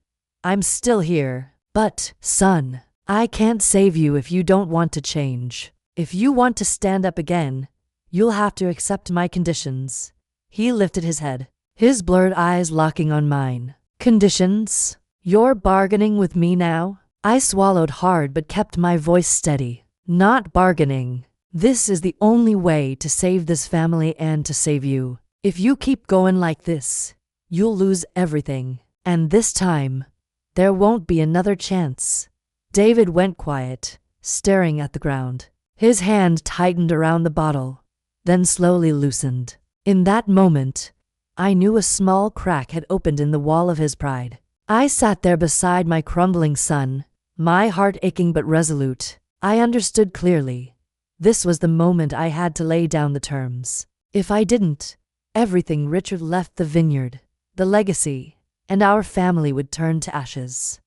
I'm still here. But, son, I can't save you if you don't want to change. If you want to stand up again, you'll have to accept my conditions." He lifted his head, his blurred eyes locking on mine. "Conditions? You're bargaining with me now?" I swallowed hard but kept my voice steady. "Not bargaining. This is the only way to save this family and to save you. If you keep going like this, you'll lose everything. And this time, there won't be another chance." David went quiet, staring at the ground. His hand tightened around the bottle, then slowly loosened. In that moment, I knew a small crack had opened in the wall of his pride. I sat there beside my crumbling son, my heart aching but resolute. I understood clearly. This was the moment I had to lay down the terms. If I didn't, everything Richard left, the vineyard, the legacy, and our family would turn to ashes.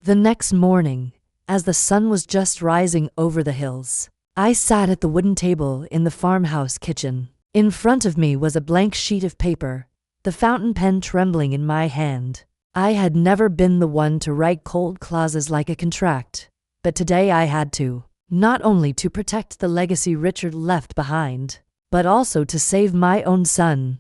The next morning, as the sun was just rising over the hills, I sat at the wooden table in the farmhouse kitchen. In front of me was a blank sheet of paper, the fountain pen trembling in my hand. I had never been the one to write cold clauses like a contract, but today I had to, not only to protect the legacy Richard left behind, but also to save my own son.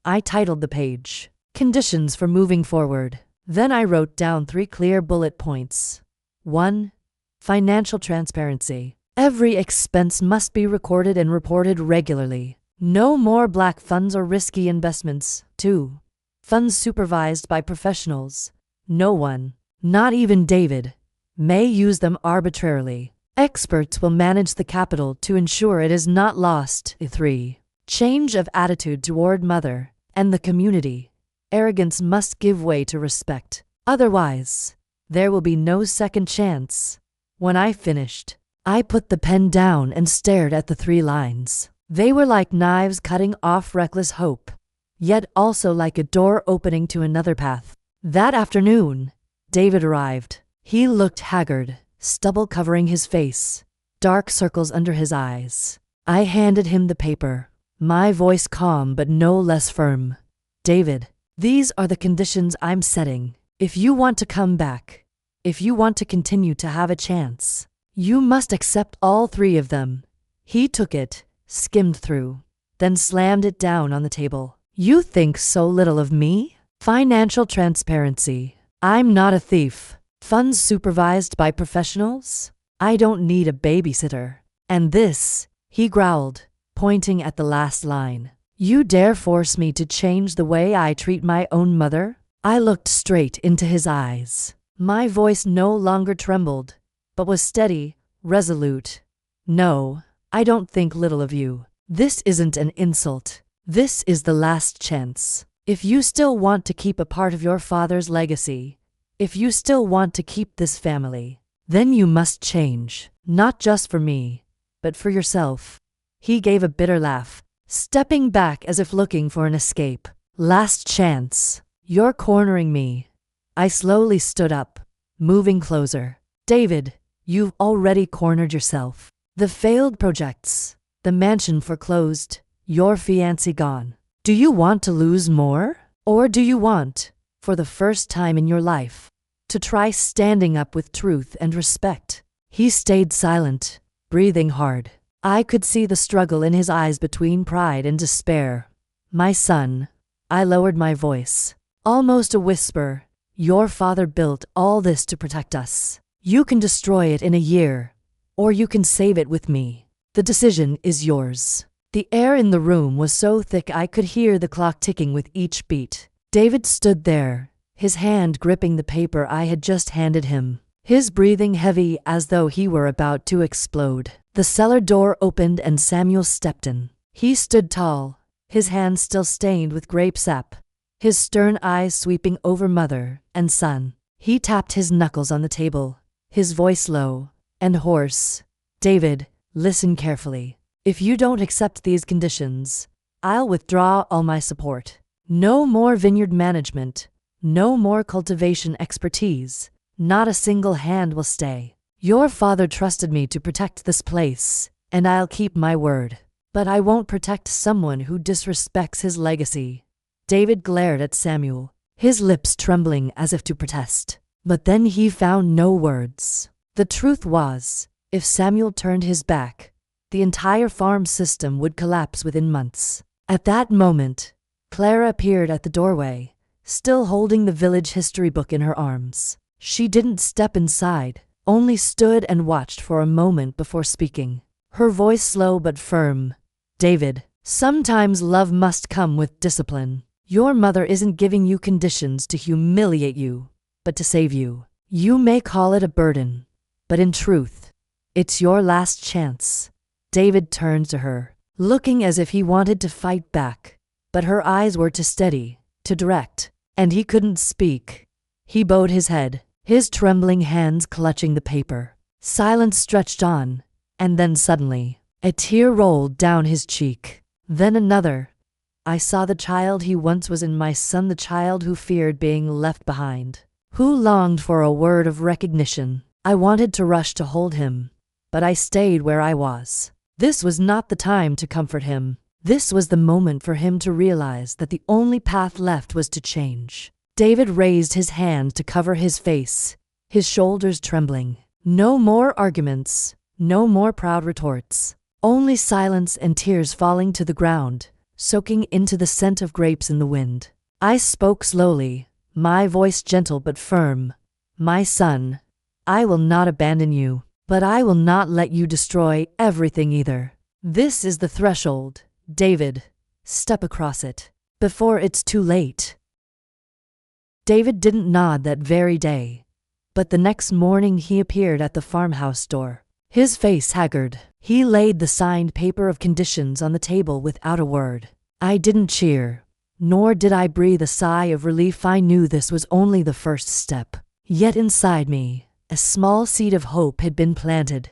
I titled the page, "Conditions for Moving Forward." Then I wrote down 3 clear bullet points. 1. Financial transparency. Every expense must be recorded and reported regularly. No more black funds or risky investments. 2. Funds supervised by professionals. No one, not even David, may use them arbitrarily. Experts will manage the capital to ensure it is not lost. 3. Change of attitude toward mother and the community. Arrogance must give way to respect. Otherwise, there will be no second chance. When I finished, I put the pen down and stared at the 3 lines. They were like knives cutting off reckless hope, yet also like a door opening to another path. That afternoon, David arrived. He looked haggard, stubble covering his face, dark circles under his eyes. I handed him the paper, my voice calm but no less firm. David, these are the conditions I'm setting. If you want to come back, if you want to continue to have a chance, you must accept all three of them. He took it, skimmed through, then slammed it down on the table. You think so little of me? Financial transparency. I'm not a thief. Funds supervised by professionals? I don't need a babysitter. And this, he growled, pointing at the last line. You dare force me to change the way I treat my own mother? I looked straight into his eyes. My voice no longer trembled, but was steady, resolute. No, I don't think little of you. This isn't an insult. This is the last chance. If you still want to keep a part of your father's legacy, if you still want to keep this family, then you must change, not just for me, but for yourself. He gave a bitter laugh, stepping back as if looking for an escape. Last chance. You're cornering me. I slowly stood up, moving closer. David, you've already cornered yourself. The failed projects, the mansion foreclosed, your fiancé gone. Do you want to lose more? Or do you want, for the first time in your life, to try standing up with truth and respect? He stayed silent, breathing hard. I could see the struggle in his eyes between pride and despair. My son, I lowered my voice, almost a whisper. Your father built all this to protect us. You can destroy it in a year, or you can save it with me. The decision is yours. The air in the room was so thick I could hear the clock ticking with each beat. David stood there, his hand gripping the paper I had just handed him, his breathing heavy as though he were about to explode. The cellar door opened and Samuel stepped in. He stood tall, his hands still stained with grape sap, his stern eyes sweeping over mother and son. He tapped his knuckles on the table, his voice low and hoarse. David, listen carefully. If you don't accept these conditions, I'll withdraw all my support. No more vineyard management, no more cultivation expertise, not a single hand will stay. Your father trusted me to protect this place, and I'll keep my word. But I won't protect someone who disrespects his legacy. David glared at Samuel, his lips trembling as if to protest. But then he found no words. The truth was, if Samuel turned his back, the entire farm system would collapse within months. At that moment, Clara appeared at the doorway, still holding the village history book in her arms. She didn't step inside, only stood and watched for a moment before speaking. Her voice slow but firm. David, sometimes love must come with discipline. Your mother isn't giving you conditions to humiliate you, but to save you. You may call it a burden, but in truth, it's your last chance. David turned to her, looking as if he wanted to fight back, but her eyes were too steady, too direct, and he couldn't speak. He bowed his head, his trembling hands clutching the paper. Silence stretched on, and then suddenly, a tear rolled down his cheek. Then another. I saw the child he once was in my son, the child who feared being left behind, who longed for a word of recognition. I wanted to rush to hold him, but I stayed where I was. This was not the time to comfort him. This was the moment for him to realize that the only path left was to change. David raised his hand to cover his face, his shoulders trembling. No more arguments, no more proud retorts. Only silence and tears falling to the ground, soaking into the scent of grapes in the wind. I spoke slowly, my voice gentle but firm. My son, I will not abandon you, but I will not let you destroy everything either. This is the threshold, David. Step across it, before it's too late. David didn't nod that very day, but the next morning he appeared at the farmhouse door, his face haggard. He laid the signed paper of conditions on the table without a word. I didn't cheer, nor did I breathe a sigh of relief. I knew this was only the first step. Yet inside me, a small seed of hope had been planted.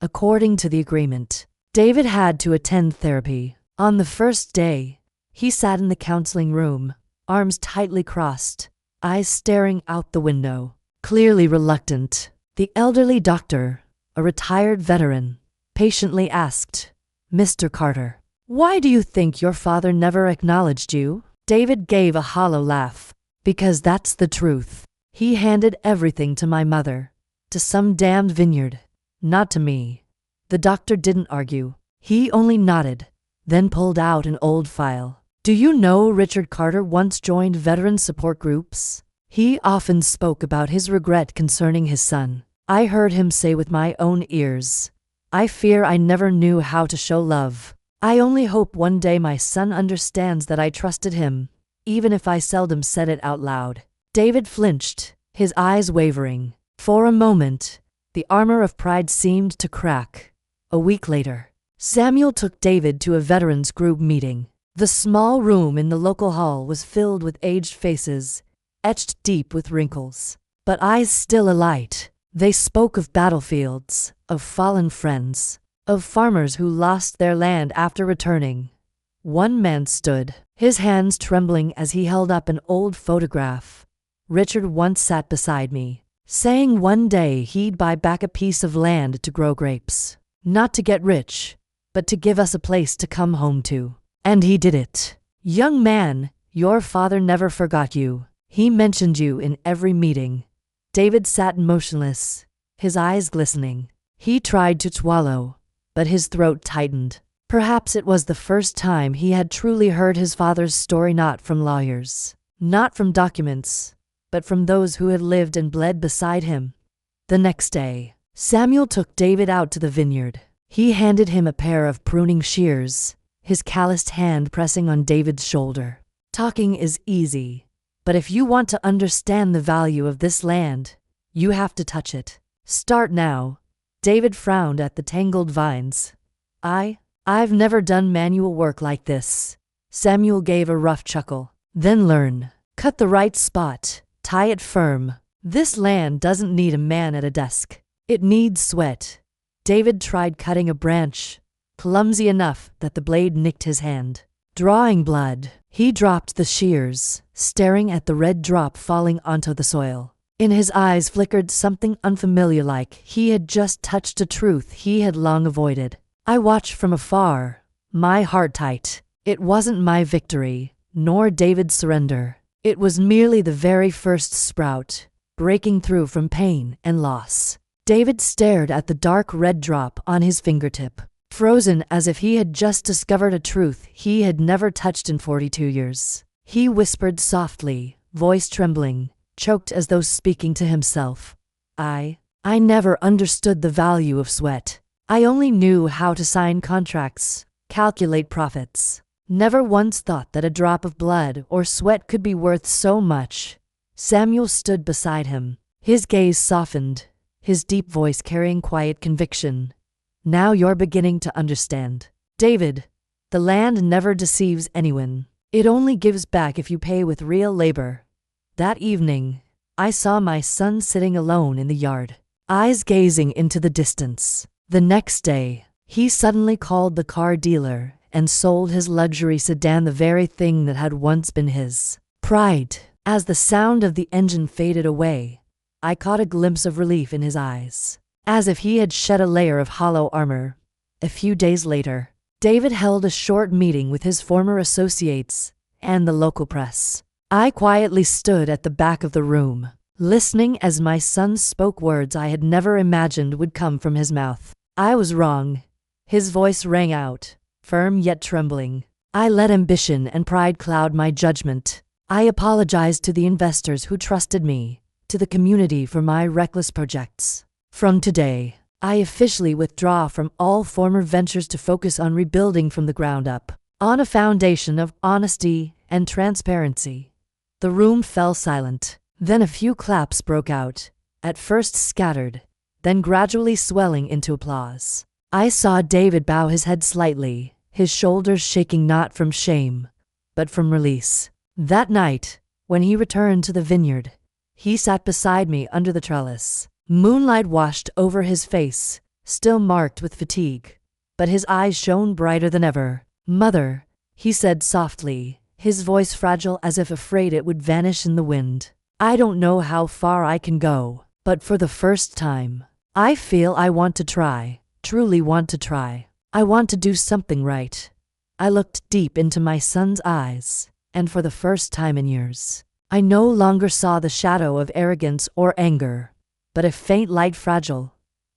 According to the agreement, David had to attend therapy. On the first day, he sat in the counseling room, arms tightly crossed, eyes staring out the window, clearly reluctant. The elderly doctor, a retired veteran, patiently asked, "Mr. Carter, why do you think your father never acknowledged you?" David gave a hollow laugh. "Because that's the truth. He handed everything to my mother, to some damned vineyard, not to me." The doctor didn't argue. He only nodded, then pulled out an old file. "Do you know Richard Carter once joined veteran support groups? He often spoke about his regret concerning his son. I heard him say with my own ears, 'I fear I never knew how to show love. I only hope one day my son understands that I trusted him, even if I seldom said it out loud.'" David flinched, his eyes wavering. For a moment, the armor of pride seemed to crack. A week later, Samuel took David to a veterans group meeting. The small room in the local hall was filled with aged faces, etched deep with wrinkles, but eyes still alight. They spoke of battlefields, of fallen friends, of farmers who lost their land after returning. One man stood, his hands trembling as he held up an old photograph. "Richard once sat beside me, saying one day he'd buy back a piece of land to grow grapes. Not to get rich, but to give us a place to come home to. And he did it. Young man, your father never forgot you. He mentioned you in every meeting." David sat motionless, his eyes glistening. He tried to swallow, but his throat tightened. Perhaps it was the first time he had truly heard his father's story, not from lawyers, not from documents, but from those who had lived and bled beside him. The next day, Samuel took David out to the vineyard. He handed him a pair of pruning shears, his calloused hand pressing on David's shoulder. "Talking is easy, but if you want to understand the value of this land, you have to touch it. Start now." David frowned at the tangled vines. I've never done manual work like this." Samuel gave a rough chuckle. "Then learn. Cut the right spot, tie it firm. This land doesn't need a man at a desk. It needs sweat." David tried cutting a branch, clumsy enough that the blade nicked his hand. Drawing blood, he dropped the shears, staring at the red drop falling onto the soil. In his eyes flickered something unfamiliar, like he had just touched a truth he had long avoided. I watched from afar, my heart tight. It wasn't my victory, nor David's surrender. It was merely the very first sprout, breaking through from pain and loss. David stared at the dark red drop on his fingertip, frozen as if he had just discovered a truth he had never touched in 42 years. He whispered softly, voice trembling, choked as though speaking to himself. I never understood the value of sweat. I only knew how to sign contracts, calculate profits. Never once thought that a drop of blood or sweat could be worth so much." Samuel stood beside him, his gaze softened, his deep voice carrying quiet conviction. "Now you're beginning to understand. David, the land never deceives anyone. It only gives back if you pay with real labor." That evening, I saw my son sitting alone in the yard, eyes gazing into the distance. The next day, he suddenly called the car dealer and sold his luxury sedan, the very thing that had once been his. Pride. As the sound of the engine faded away, I caught a glimpse of relief in his eyes, as if he had shed a layer of hollow armor. A few days later, David held a short meeting with his former associates and the local press. I quietly stood at the back of the room, listening as my son spoke words I had never imagined would come from his mouth. I was wrong. His voice rang out, firm yet trembling. I let ambition and pride cloud my judgment. I apologized to the investors who trusted me, to the community for my reckless projects. From today, I officially withdraw from all former ventures to focus on rebuilding from the ground up, on a foundation of honesty and transparency. The room fell silent. Then a few claps broke out, at first scattered, then gradually swelling into applause. I saw David bow his head slightly, his shoulders shaking not from shame, but from release. That night, when he returned to the vineyard, he sat beside me under the trellis. Moonlight washed over his face, still marked with fatigue, but his eyes shone brighter than ever. "Mother," he said softly, his voice fragile as if afraid it would vanish in the wind. I don't know how far I can go, but for the first time, I feel I want to try, truly want to try. I want to do something right. I looked deep into my son's eyes, and for the first time in years, I no longer saw the shadow of arrogance or anger, but a faint light, fragile,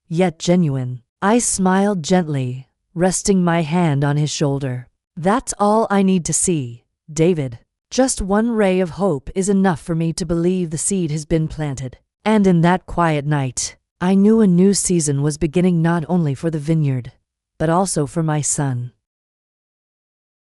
yet genuine. I smiled gently, resting my hand on his shoulder. That's all I need to see, David. Just one ray of hope is enough for me to believe the seed has been planted. And in that quiet night, I knew a new season was beginning, not only for the vineyard, but also for my son.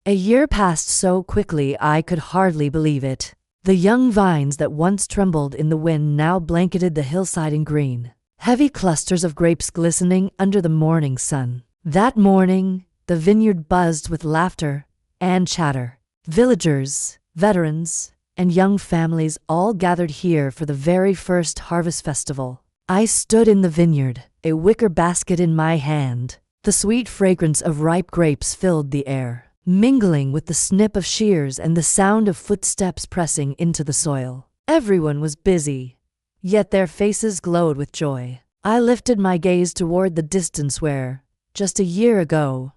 A year passed so quickly I could hardly believe it. The young vines that once trembled in the wind now blanketed the hillside in green, heavy clusters of grapes glistening under the morning sun. That morning, the vineyard buzzed with laughter and chatter. Villagers, veterans, and young families all gathered here for the very first harvest festival. I stood in the vineyard, a wicker basket in my hand. The sweet fragrance of ripe grapes filled the air, mingling with the snip of shears and the sound of footsteps pressing into the soil. Everyone was busy, yet their faces glowed with joy. I lifted my gaze toward the distance where, just a year ago,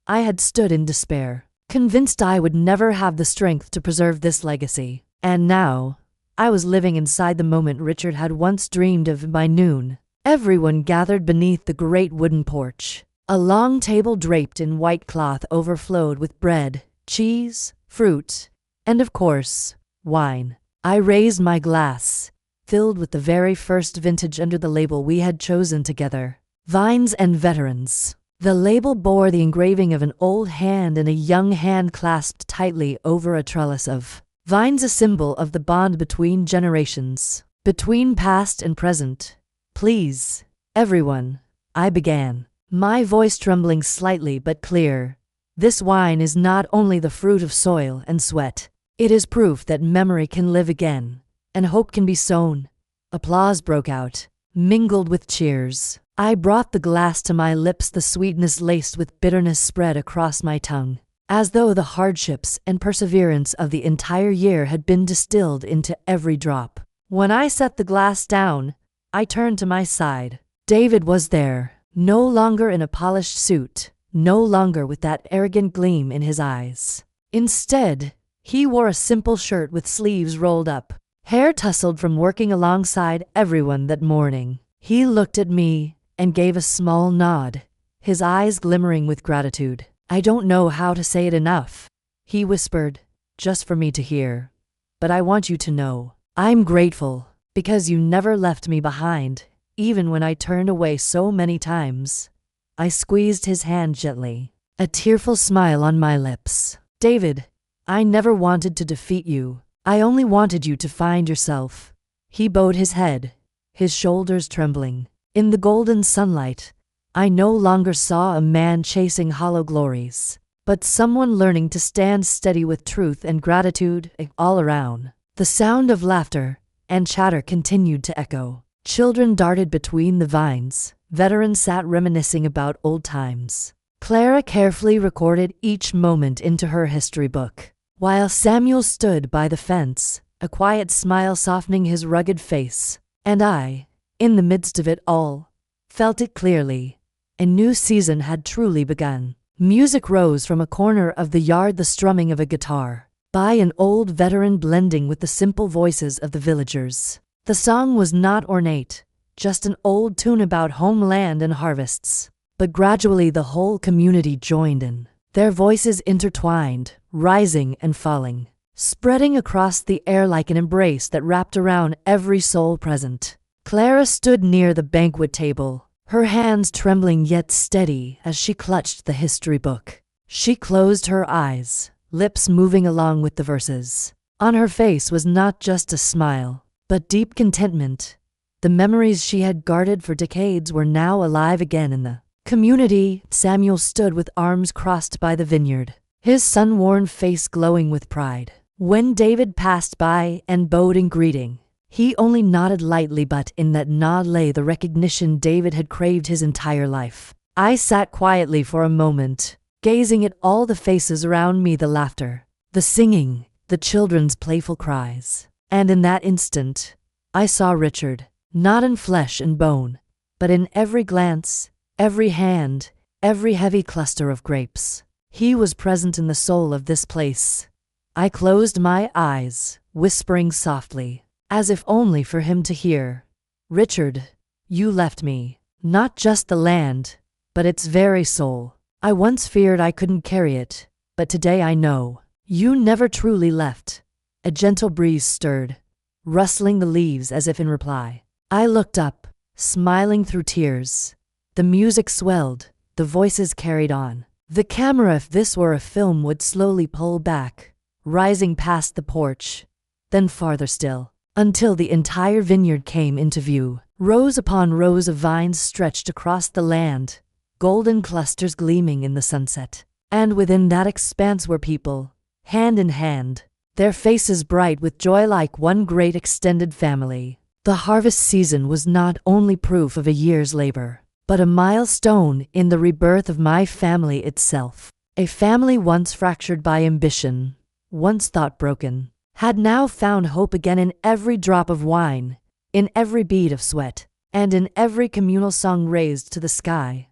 I had stood in despair, convinced I would never have the strength to preserve this legacy. And now, I was living inside the moment Richard had once dreamed of. By noon, everyone gathered beneath the great wooden porch. A long table draped in white cloth overflowed with bread, cheese, fruit, and of course, wine. I raised my glass, filled with the very first vintage under the label we had chosen together, Vines and Veterans. The label bore the engraving of an old hand and a young hand clasped tightly over a trellis of vines, a symbol of the bond between generations, between past and present. Please, everyone, I began, my voice trembling slightly but clear. This wine is not only the fruit of soil and sweat, it is proof that memory can live again, and hope can be sown. Applause broke out, mingled with cheers. I brought the glass to my lips, the sweetness laced with bitterness spread across my tongue, as though the hardships and perseverance of the entire year had been distilled into every drop. When I set the glass down, I turned to my side. David was there, no longer in a polished suit, no longer with that arrogant gleam in his eyes. Instead, he wore a simple shirt with sleeves rolled up, hair tousled from working alongside everyone that morning. He looked at me and gave a small nod, his eyes glimmering with gratitude. I don't know how to say it enough, he whispered, just for me to hear. But I want you to know, I'm grateful, because you never left me behind, even when I turned away so many times. I squeezed his hand gently, a tearful smile on my lips. David, I never wanted to defeat you. I only wanted you to find yourself. He bowed his head, his shoulders trembling. In the golden sunlight, I no longer saw a man chasing hollow glories, but someone learning to stand steady with truth and gratitude all around. The sound of laughter and chatter continued to echo. Children darted between the vines. Veterans sat reminiscing about old times. Clara carefully recorded each moment into her history book, while Samuel stood by the fence, a quiet smile softening his rugged face. And I, in the midst of it all, felt it clearly. A new season had truly begun. Music rose from a corner of the yard, the strumming of a guitar by an old veteran blending with the simple voices of the villagers. The song was not ornate, just an old tune about homeland and harvests. But gradually the whole community joined in, their voices intertwined, rising and falling, spreading across the air like an embrace that wrapped around every soul present. Clara stood near the banquet table, her hands trembling yet steady as she clutched the history book. She closed her eyes, lips moving along with the verses. On her face was not just a smile, but deep contentment. The memories she had guarded for decades were now alive again in the community. Samuel stood with arms crossed by the vineyard, his sun-worn face glowing with pride. When David passed by and bowed in greeting, he only nodded lightly, but in that nod lay the recognition David had craved his entire life. I sat quietly for a moment, gazing at all the faces around me, the laughter, the singing, the children's playful cries. And in that instant, I saw Richard, not in flesh and bone, but in every glance, every hand, every heavy cluster of grapes. He was present in the soul of this place. I closed my eyes, whispering softly, as if only for him to hear. Richard, you left me, not just the land, but its very soul. I once feared I couldn't carry it, but today I know. You never truly left. A gentle breeze stirred, rustling the leaves as if in reply. I looked up, smiling through tears. The music swelled, the voices carried on. The camera, if this were a film, would slowly pull back, rising past the porch, then farther still, until the entire vineyard came into view. Rows upon rows of vines stretched across the land, golden clusters gleaming in the sunset. And within that expanse were people, hand in hand, their faces bright with joy like one great extended family. The harvest season was not only proof of a year's labor, but a milestone in the rebirth of my family itself. A family once fractured by ambition, once thought broken, had now found hope again in every drop of wine, in every bead of sweat, and in every communal song raised to the sky.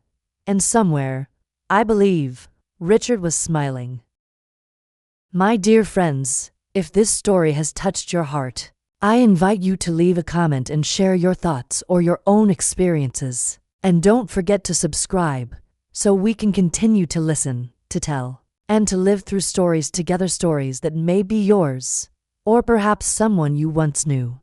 And somewhere, I believe, Richard was smiling. My dear friends, if this story has touched your heart, I invite you to leave a comment and share your thoughts or your own experiences. And don't forget to subscribe, so we can continue to listen, to tell, and to live through stories together, stories that may be yours, or perhaps someone you once knew.